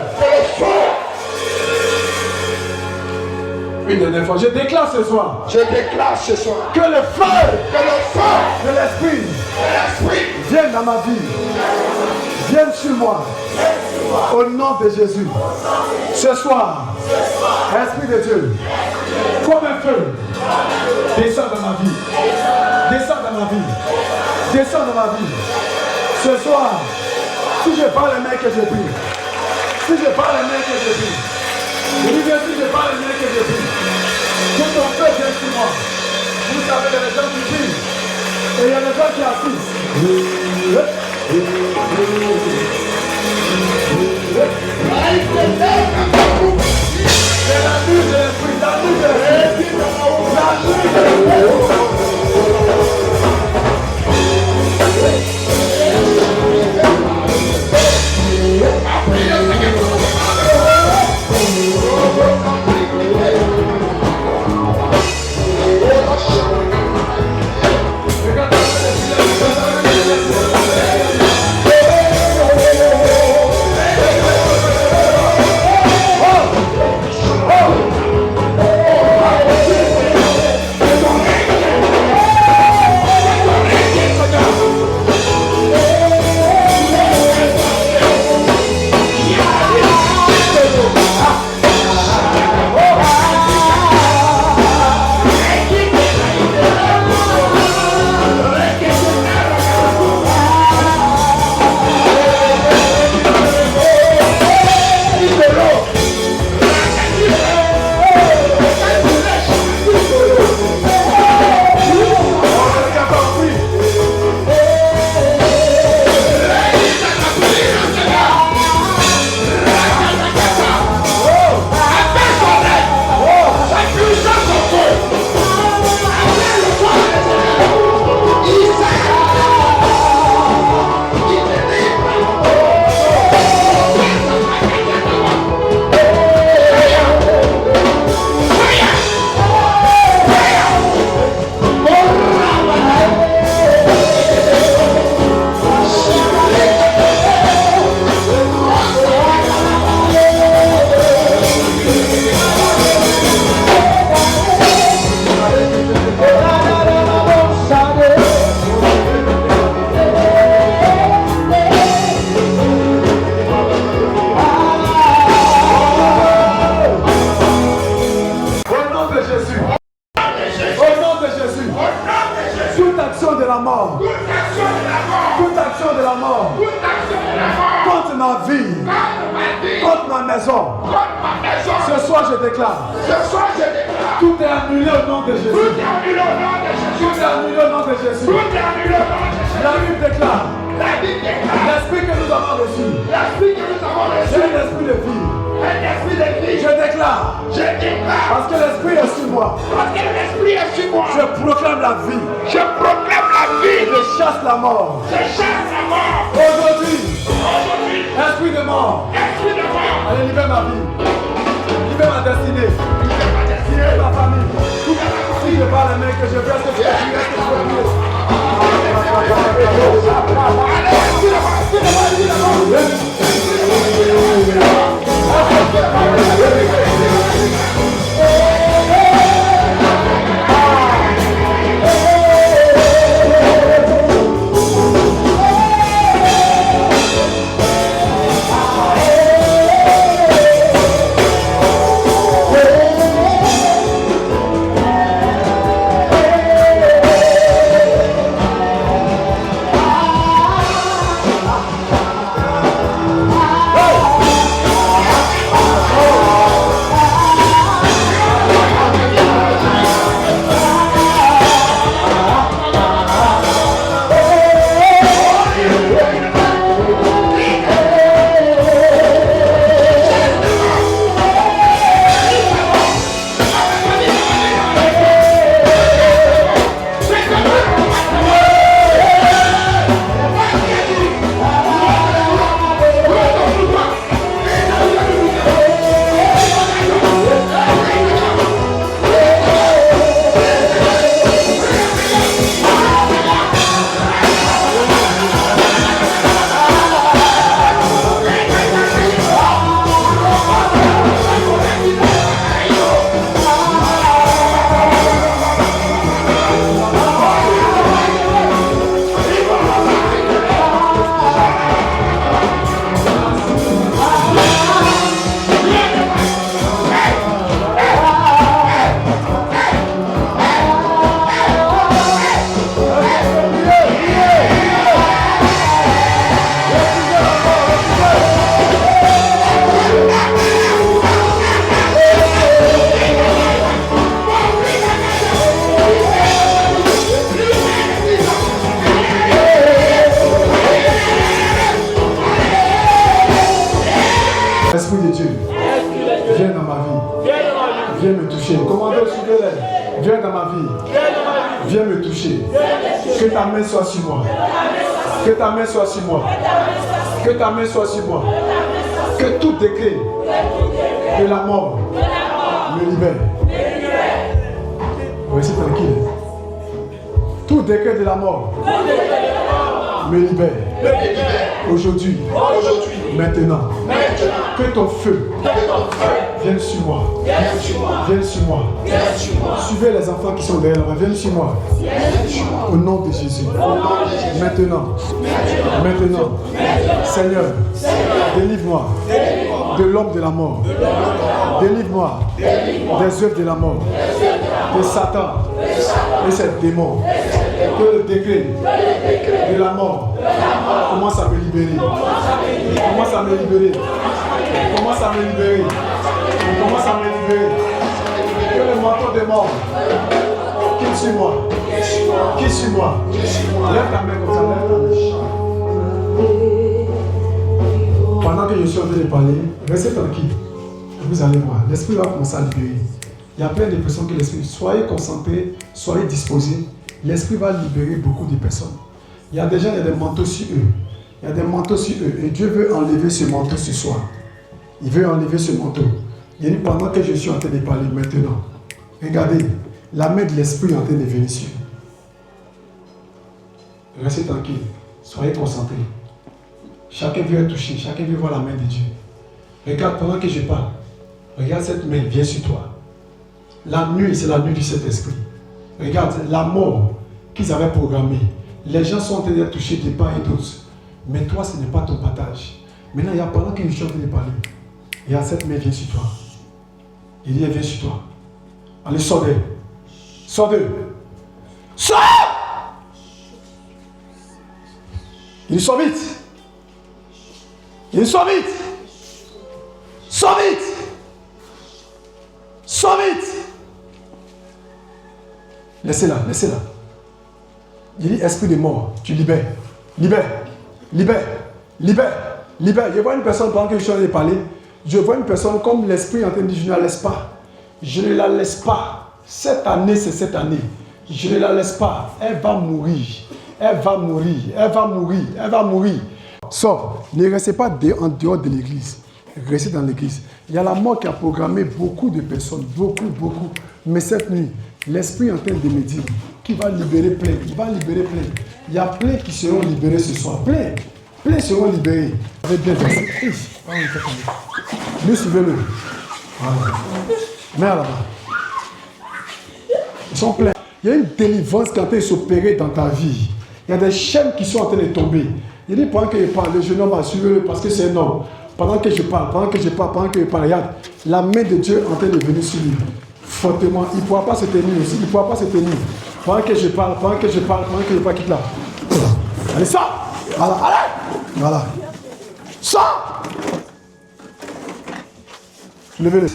Une dernière fois. Je déclare ce soir. Que le feu. De l'Esprit. Vienne dans ma vie. Vienne sur moi. Au nom de Jésus. Ce soir. Esprit de Dieu. Comme un feu. Descends dans ma vie. Descends dans ma vie. Descends dans ma vie. Ce soir. Si je parle les mains que je prie. Si je parle les mains que je prie. Je dis bien si je parle les mains que je prie. Que ton feu vienne sur moi. Vous savez, il y a des gens qui prient. Et il y a des gens qui assistent. C'est la nuit de l'esprit, la nuit de l'esprit, la nuit de l'esprit. Viens me toucher. Que ta main soit sur moi. Que ta main soit sur moi. Que ta main soit sur moi. Que tout décret de la mort me libère. Restez tranquille. Tout décret de la mort me libère. Aujourd'hui, maintenant, que ton feu vienne sur moi. Vienne sur moi. Suivez les enfants qui sont derrière là. Vienne sur moi. Au nom de Jésus. Maintenant. Seigneur, délivre-moi de l'homme de la mort. Délivre-moi des œuvres de la mort. De Satan et ses démons. Que le décret de la mort commence à me libérer. Commence à me libérer. Commence à me libérer. Commence à me libérer. Que le manteau de mort quitte sur moi. Quitte sur moi. Lève ta main comme ça. Lève ta main. Pendant que je suis en train de parler, restez tranquille. Vous allez voir. L'esprit va commencer à libérer. Il y a plein de personnes que l'esprit. Soyez concentrés, soyez disposés. L'esprit va libérer beaucoup de personnes. Il y a des gens, il y a des manteaux sur eux. Il y a des manteaux sur eux. Et Dieu veut enlever ce manteau ce soir. Il veut enlever ce manteau. Il dit pendant que je suis en train de parler maintenant, regardez, la main de l'esprit est en train de venir sur vous. Restez tranquille. Soyez concentrés. Chacun veut être touché. Chacun veut voir la main de Dieu. Regarde, pendant que je parle, regarde cette main, vient sur toi. La nuit, c'est la nuit du Saint-Esprit. Regarde, la mort qu'ils avaient programmée. Les gens sont en train d'être touchés de part et d'autre. Mais toi, ce n'est pas ton partage. Maintenant, il y a pendant que je suis en train de parler, il y a cette main vient sur toi. Il dit, elle vient sur toi. Allez, sors d'elle. Sors d'elle. Sors! Il dit, sors vite. Il dit, sors vite. Sors vite. Sors vite. Laissez-la, laissez-la. Il dit, esprit de mort, tu libères. Libère. Libère. Libère. Libère. Je vois une personne pendant que je suis en train de parler. Je vois une personne comme l'esprit en train de dire, je ne la laisse pas. Je ne la laisse pas. Cette année, c'est cette année. Je ne la laisse pas. Elle va mourir. Elle va mourir. Elle va mourir. Elle va mourir. Sors. Ne restez pas en dehors de l'église. Restez dans l'église. Il y a la mort qui a programmé beaucoup de personnes. Beaucoup. Mais cette nuit, l'esprit est en train de me dire qu'il va libérer plein. Il va libérer plein. Il y a plein qui seront libérés ce soir. Plein seront libérés. Avec bien versé. Lui, suivez-le. Voilà. Mets là-bas. Ils sont pleins. Il y a une délivrance qui est en train de s'opérer dans ta vie. Il y a des chaînes qui sont en train de tomber. Il dit pendant que je parle, le jeune homme a suivi parce que c'est un homme. Pendant que je parle, regarde, la main de Dieu est en train de venir sur lui. Fortement. Il ne pourra pas se tenir aussi. Il ne pourra pas se tenir. Pendant que je parle, quitte là. Allez, ça. Voilà, allez. Voilà. Ça. Levez-le.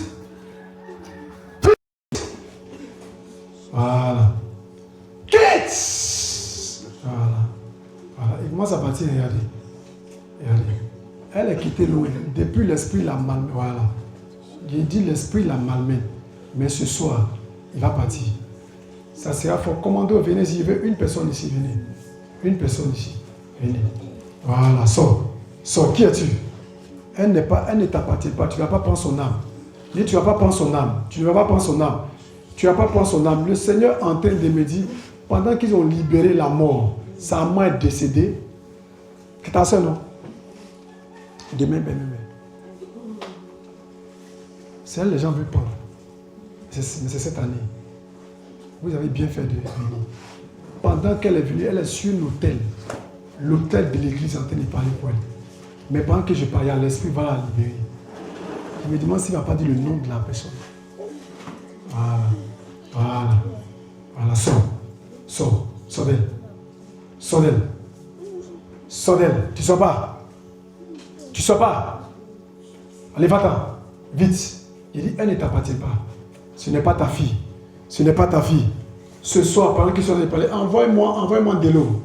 Voilà. Quitte. Voilà. Il commence à partir, regardez. Elle est quittée loin. Depuis l'esprit la malmène. Voilà. J'ai dit l'esprit la malmène. Mais ce soir, il va partir. Ça sera fort. Commando, venez ici. Il veut une personne ici. Venez. Une personne ici. Venez. Voilà. Sors. Qui es-tu? Elle ne t'appartient pas. Tu ne vas pas prendre son âme. Tu ne vas pas prendre son âme. Tu ne vas pas prendre son âme. Tu ne vas pas prendre son âme. Le Seigneur est en train de me dire, pendant qu'ils ont libéré la mort, sa main est décédée. C'est ta soeur, non? Demain, ben. C'est elle, les gens veulent prendre. Mais c'est cette année. Vous avez bien fait de venir. Pendant qu'elle est venue, elle est sur l'autel. L'autel de l'église est en train de parler pour elle. Mais pendant que je parlais, l'esprit va la libérer. Je me demande s'il ne va pas dire le nom de la personne. Voilà. Sors d'elle. Tu sors pas. Allez, va-t'en. Vite. Il dit, elle ne t'appartient pas. Ce n'est pas ta fille. Ce soir, pendant qu'ils sont allés parler, envoie-moi de l'eau.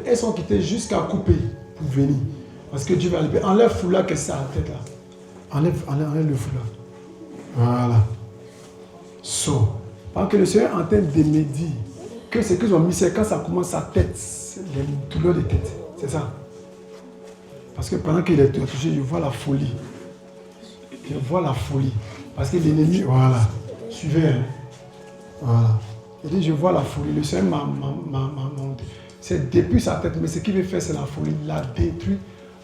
Elles sont quittées jusqu'à couper pour venir. Parce que Dieu va libérer. Enlève le foulard que c'est à la tête là. Enlève le foulard. Voilà. Sors. Pendant que le Seigneur est en train de me dire que ce qu'ils ont mis, c'est quand ça commence sa tête, les douleurs de tête. C'est ça. Parce que pendant qu'il est touché, je vois la folie. Je vois la folie. Parce que l'ennemi, voilà, suivez. Hein? Voilà. Il dit, je vois la folie. Le Seigneur m'a monté. C'est depuis sa tête, mais ce qu'il veut faire, c'est la folie. Il l'a détruit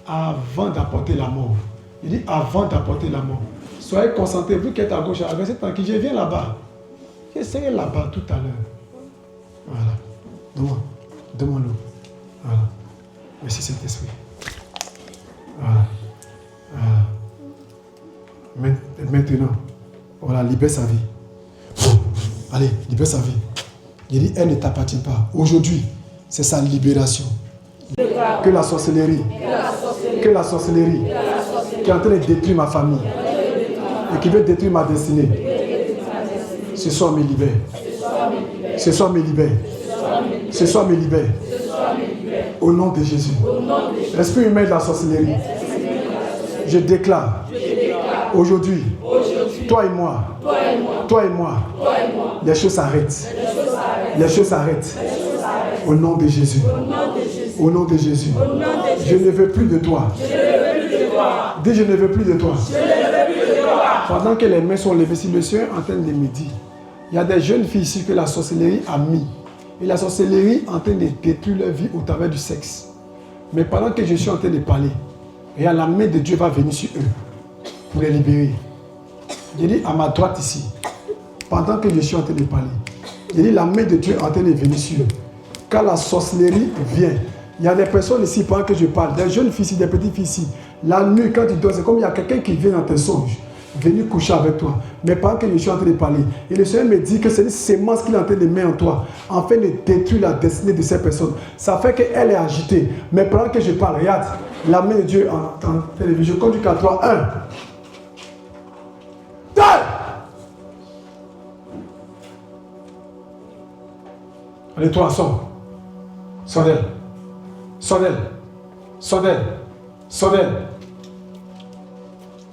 avant d'apporter la mort. Il dit, avant d'apporter la mort. Soyez concentrés, vous qui êtes à gauche, avec cette tranquille, je viens là-bas. Je serai là-bas tout à l'heure. Voilà. Demande-le. Voilà. Merci Saint-Esprit. Voilà. Maintenant, voilà, libère sa vie. Bon, allez, libère sa vie. Il dit, elle ne t'appartient pas. Aujourd'hui, c'est sa libération. Que la sorcellerie qui est en train de détruire ma famille et qui veut détruire ma destinée, ce soir me libère. Ce soir me libère. Ce soir me libère. Au nom de Jésus. L'esprit humain de la sorcellerie. Je déclare aujourd'hui, toi et moi, les choses s'arrêtent. Les choses s'arrêtent. Au nom de Jésus. Au nom de Jésus. Je ne veux plus de toi. Dis, je ne veux plus de toi. Pendant que les mains sont levées, si le Seigneur est en train de me dire, il y a des jeunes filles ici que la sorcellerie a mis. Et la sorcellerie est en train de détruire leur vie au travers du sexe. Mais pendant que je suis en train de parler, et la main de Dieu va venir sur eux pour les libérer. Je dis à ma droite ici, pendant que je suis en train de parler, je dis la main de Dieu est en train de venir sur eux. Quand la sorcellerie vient, il y a des personnes ici pendant que je parle, des jeunes filles ici, des petites filles ici. La nuit, quand tu dors, c'est comme il y a quelqu'un qui vient dans tes songes, venir coucher avec toi. Mais pendant que je suis en train de parler, et le Seigneur me dit que c'est une sémence qu'il est en train de mettre en toi, afin de détruire la destinée de ces personnes. Ça fait qu'elle est agitée. Mais pendant que je parle, regarde, la main de Dieu en télévision, conduit qu'à 3, 1. 2. Allez, toi, sors. Sors d'elle. Sors d'elle. Sors d'elle. Sors d'elle.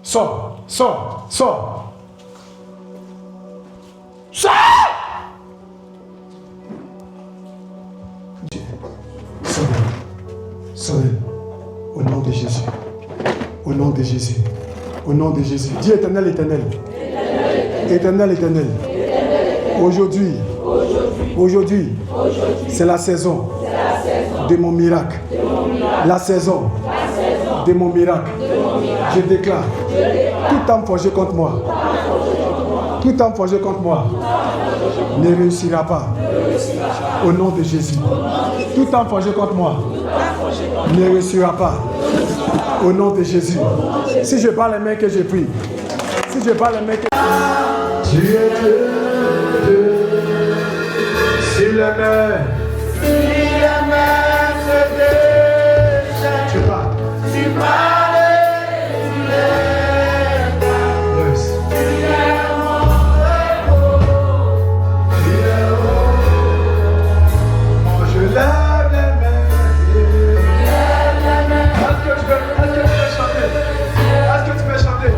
Sors. Sors. Sors. Sors. Sors d'elle. Sors d'elle. Au nom de Jésus. Au nom de Jésus. Au nom de Jésus. Dis éternel, éternel. Éternel, éternel. Aujourd'hui, c'est la saison de mon miracle. La saison de mon miracle. Je déclare, toute âme forgée contre moi, toute âme forgée contre moi ne réussira pas. Au nom de Jésus. Toute âme forgée contre moi ne réussira pas. Au nom de Jésus. Si je parle les mains que je prie, si je parle les mains que tu es Dieu. Si les mains se déchaînent, tu parles. Tu parles, yes. Tu es mon repos. Tu es haut. Moi je lève les mains. Est-ce que tu peux chanter? Est-ce que tu peux chanter?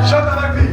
Chante avec lui.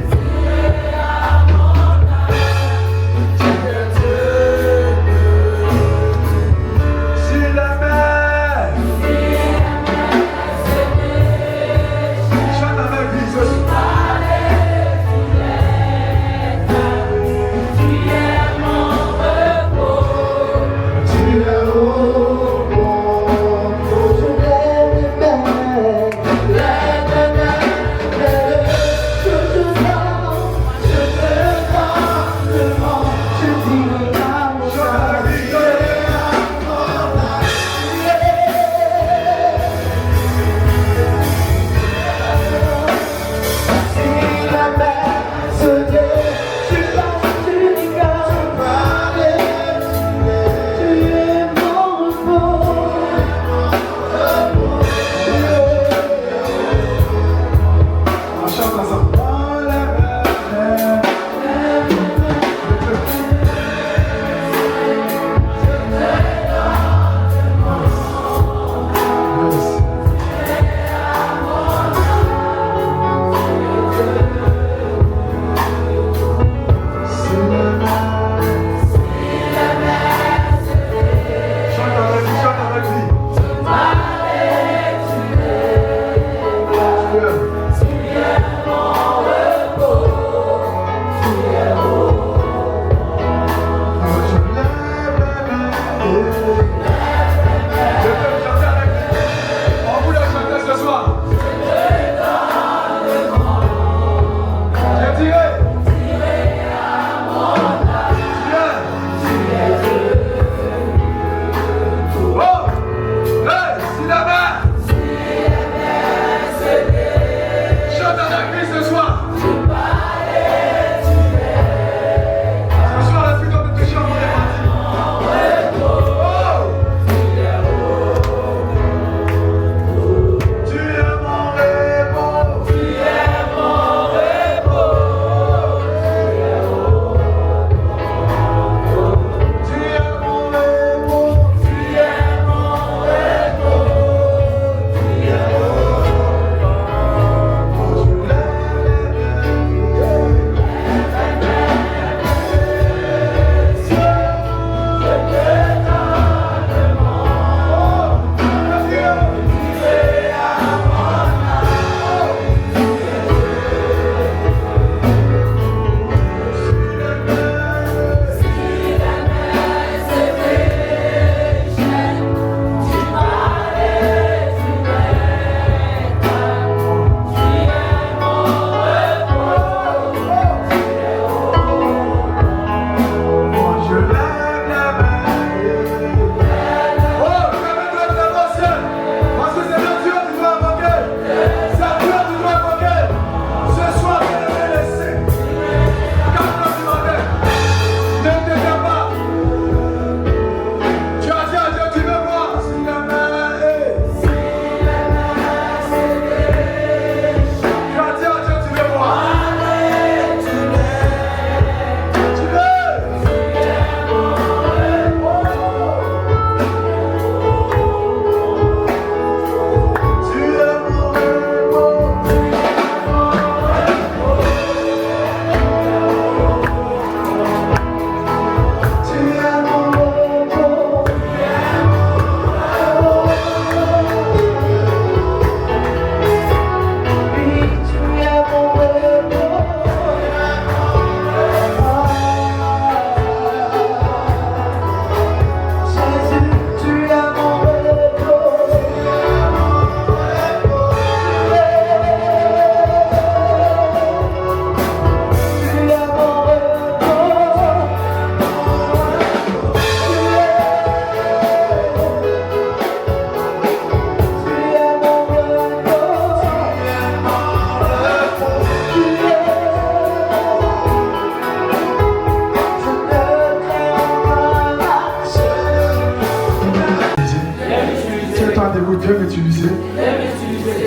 Viens m'utiliser.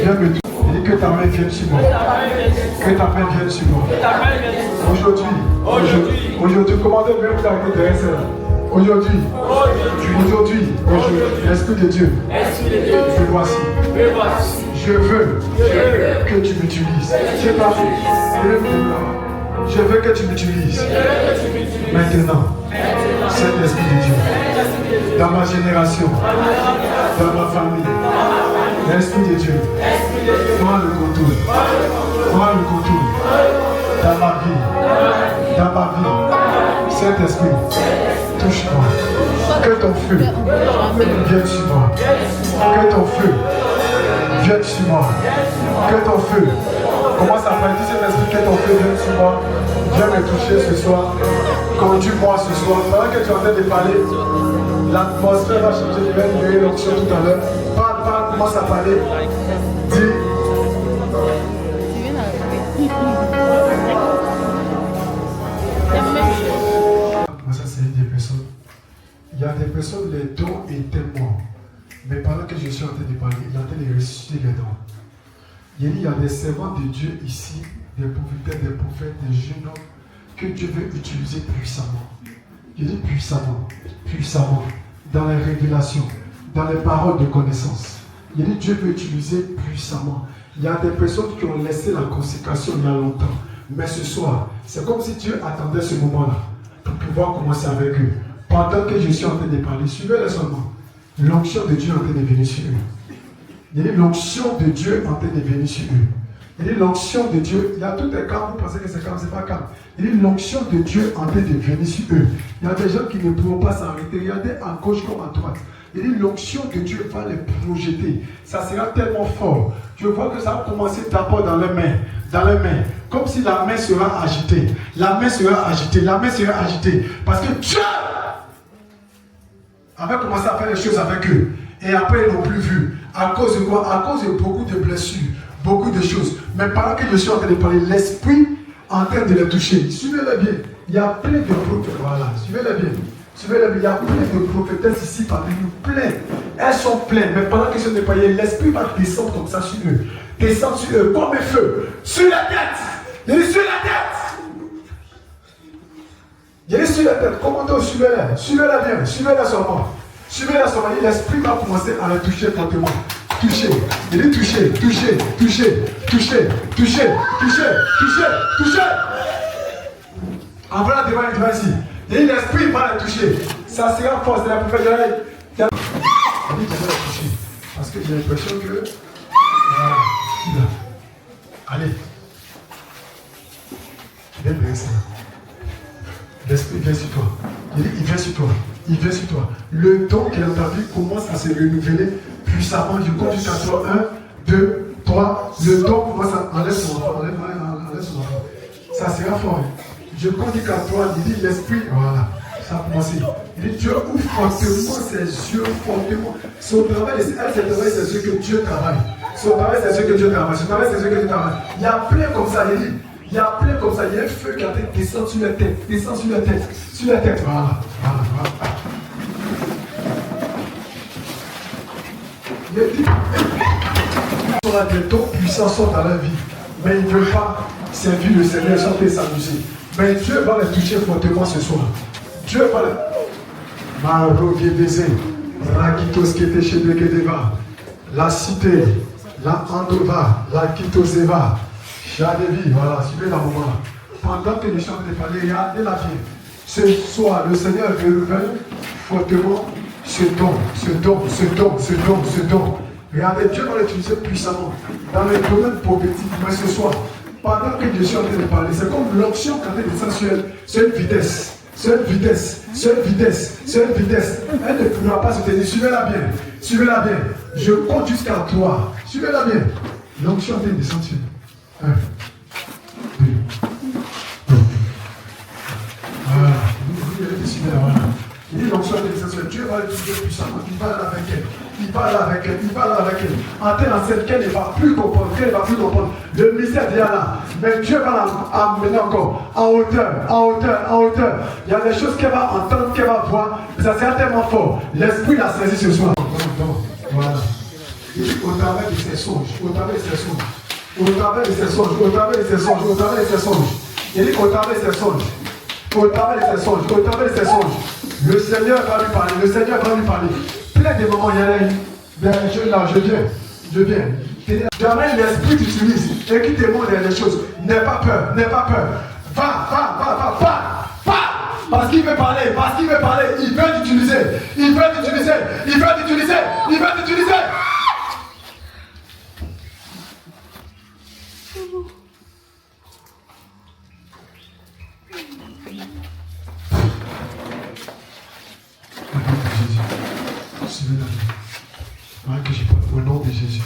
Viens me toucher. Il dit que ta main vienne sur moi. Que ta main vienne sur moi. Aujourd'hui, commandez bien vous arrêter derrière ça. Aujourd'hui, l'Esprit de Dieu, me voici. Je veux que tu m'utilises. Je pas fait. Je veux que tu m'utilises. Maintenant, cet Esprit de Dieu, dans ma génération, dans ma famille, l'Esprit de Dieu, prends le contrôle. Prends le contrôle. Dans ma vie, cet Esprit, touche-moi. Que ton feu vienne sur moi. Que ton feu vienne sur moi. Que ton feu. Commence à faire tout cet esprit, que ton feu vienne sur moi. Viens me toucher ce soir. Conduis-moi ce soir. Pendant que tu es en train de parler, l'atmosphère va changer. Je vais libérer l'onction tout à l'heure. Parle, commence à parler. Dis. Ça, c'est des personnes. Il y a des personnes, les dons étaient morts. Mais pendant que je suis en train de parler, il est en train de ressusciter les dons. Il y a des servants de Dieu ici, des prophètes, des jeunes hommes, que Dieu veut utiliser puissamment. Il dit puissamment, dans les révélations, dans les paroles de connaissance. Il dit Dieu veut utiliser puissamment. Il y a des personnes qui ont laissé la consécration il y a longtemps. Mais ce soir, c'est comme si Dieu attendait ce moment-là pour pouvoir commencer avec eux. Pendant que je suis en train de parler, suivez-les seulement. L'onction de Dieu est en train de venir sur eux. Il y a l'onction de Dieu en train de venir sur eux. Il y a l'onction de Dieu. Il y a tout est calme, vous pensez que c'est calme, c'est pas calme. Il y a l'onction de Dieu en train de venir sur eux. Il y a des gens qui ne pourront pas s'arrêter. Regardez à gauche comme à droite. Il y a l'onction de Dieu va les projeter. Ça sera tellement fort. Je vois que ça va commencer d'abord dans les mains. Dans les mains. Comme si la main sera agitée. La main sera agitée. La main sera agitée. Parce que Dieu avait commencé à faire les choses avec eux. Et après, ils n'ont plus vu. À cause de quoi? À cause de beaucoup de blessures, beaucoup de choses. Mais pendant que je suis en train de parler, l'esprit est en train de les toucher. Suivez-les bien. Il y a plein de prophètes. Voilà, suivez-les bien. Suivez-les bien. Il y a plein de prophétesses ici parmi nous. Plein. Elles sont pleines. Mais pendant que je ne parle, l'esprit va descendre comme ça sur eux. Descendre sur eux comme un feu. Sur la tête. Il est sur la tête. Il est sur la tête. Commandez, suivez-les. Suivez-les bien. Suivez-les seulement. Suivez-les seulement. L'esprit va commencer à les toucher fortement. Toucher. Il est touché. Toucher. Toucher. Toucher. Toucher. Toucher. Toucher. Toucher. Envoie la devant ici. Et l'esprit va la toucher. Ça sera fort. C'est la prophète. Il va la toucher. Parce que j'ai l'impression que. Voilà. Allez. Viens ça. L'esprit vient sur toi. Il vient sur toi. Il vient sur toi. Le don qui est dans ta vie commence à se renouveler puissamment. Je compte jusqu'à toi. 1, 2, 3. Le don commence à enlever son enfant. Enlève son enfant. Ça sera fort. Je compte jusqu'à toi. Il dit l'esprit. Voilà. Ça a commencé. Il dit Dieu ouvre fortement ses yeux. Fortement. Son travail, c'est ce que Dieu travaille. Son travail, c'est ce que Dieu travaille. Son travail, c'est ce que Dieu travaille. Il y a plein comme ça. Il dit. Il y a plein comme ça, il y a un feu qui a descend sur la tête, descend sur la tête, sur la tête. Voilà. Il a dit, on a des dons puissants sont dans la vie, mais ils ne veulent pas servir le Seigneur, chanter, s'amuser. Mais Dieu va les toucher fortement ce soir. Dieu va les. Maroguébézé, Rakitos Keteshebekeva, la cité, la Andova, la Kitoseva. Jadevi, voilà, suivez la moment. Pendant que les chants de parler, regardez la vie. Ce soir, le Seigneur renouvelle fortement ce don. Regardez, Dieu va l'utiliser puissamment dans le domaine prophétique. Mais ce soir, pendant que je suis en train de parler, c'est comme l'onction quand elle descend sur elle. C'est une vitesse. Elle ne pourra pas se tenir. Suivez-la bien. Je compte jusqu'à 3. Suivez-la bien. L'onction est en train de descendre sur elle. 1, 2, 3. Voilà. Il dit l'onction de l'essentiel. Dieu va l'utiliser puissamment. Il parle avec elle. En telle enseigne qu'elle ne va plus comprendre. Le mystère est là. Mais Dieu va l'amener encore en hauteur. Il y a des choses qu'elle va entendre, qu'elle va voir. Ça sera tellement fort. L'esprit l'a saisi ce soir. Voilà. Il dit au travers de ses songes, au travers de ses songes, au travers de ses songes, au travers de ses songes, au travers de ses songes. Il dit au travers de ses songes, au travers de ses songes, au travers de ses songes. Le Seigneur va lui parler, le Seigneur va lui parler. Plein de moments, il y a là, je viens. Jamais l'esprit t'utilise et qui te montre des choses. N'aie pas peur, n'aie pas peur. Va. Parce qu'il veut parler, il veut t'utiliser, il veut t'utiliser. Au nom de Jésus.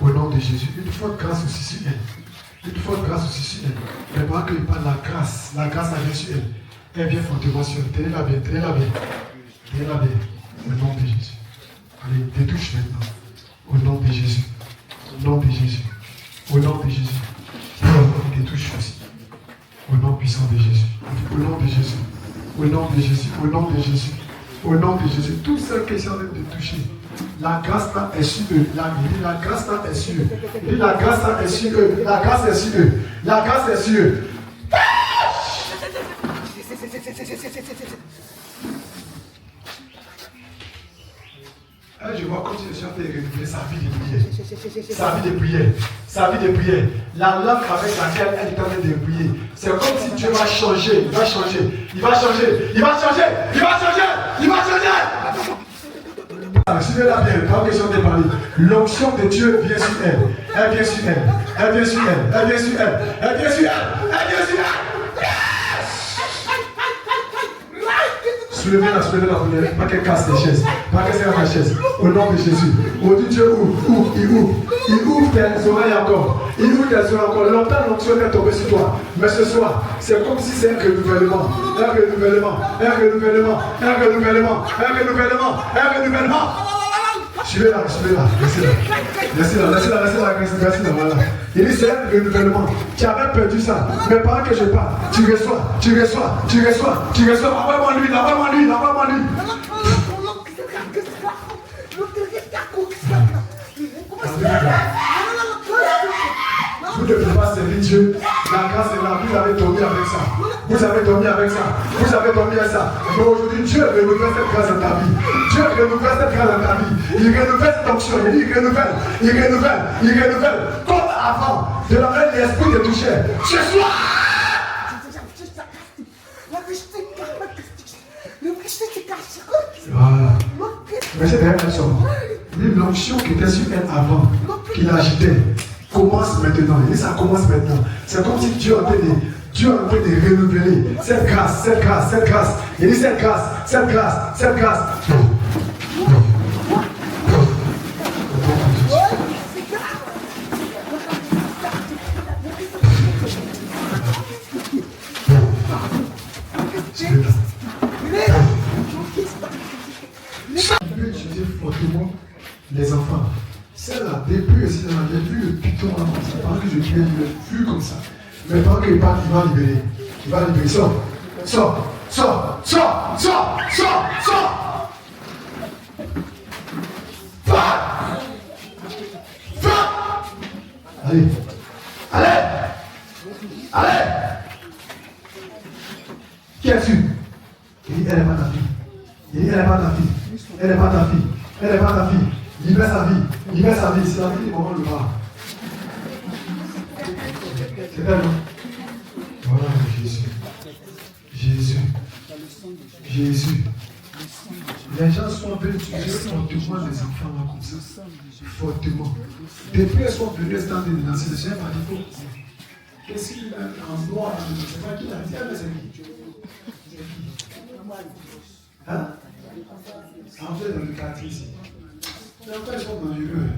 Au nom de Jésus. Une fois grâce aussi sur elle. Mais pendant qu'il parle la grâce vient sur elle. Elle vient fortement sur elle. Tenez-la bien. Au nom de Jésus. Allez, détouche maintenant. Au nom de Jésus. Détouche aussi. Au nom puissant de Jésus. Au nom de Jésus. Tous ceux qui sont en train de toucher. La grâce là est sur eux. La grâce là est sur eux. Je vois comme si je suis en train de renouveler sa vie de prière. La langue avec laquelle elle est en train de prier. C'est comme si Dieu va changer. Il va changer. Suivez-la bien, pas question de parler. L'onction de Dieu vient sur elle. Elle vient sur elle. Soulevez-la, pas qu'elle casse les chaises. Pas qu'elle casse la chaise. Au nom de Jésus. Oh Dieu, il ouvre tes oreilles encore. Longtemps, l'onction est tombée sur toi. Mais ce soir, c'est comme si c'est un renouvellement. Suivez-la, laissez-la, voilà. Il dit c'est un renouvellement. Tu avais perdu ça, mais pendant que je parle, tu reçois. Envoie-moi lui. Vous ne pouvez pas servir Dieu. La grâce est là. Vous avez dormi avec ça. Mais aujourd'hui, Dieu renouvelle cette grâce dans ta vie. Il renouvelle cette onction. Il renouvelle. Comme avant, de la même l'esprit te touchait. Ce soir. Voilà. Mais c'est derrière elle seulement. L'onction qui était sur elle avant, qui l'agitait, commence maintenant. Et ça commence maintenant. C'est comme si Dieu est en train de renouveler cette grâce. Il dit cette grâce. Fortement les enfants. Celle-là, depuis aussi, j'ai vu le piton comme ça. Pendant que je viens, je l'ai vu comme ça. Mais pendant qu'il part, il va libérer. Sors. Va. Allez. Qui es-tu? Il dit, elle n'est pas ta fille. Libère sa vie. C'est la vie qui moment le bras. C'est elle, non? Voilà, Jésus. Les gens sont venus utiliser fortement les enfants là comme ça. Fortement. Depuis elles sont venues elles de danser. Le Seigneur m'a dit, qu'est-ce qu'il a en noir? C'est pas qui l'a dit, mais c'est qui? Hein? En fait, dans le quartier ici. C'est encore ils sont dangereux.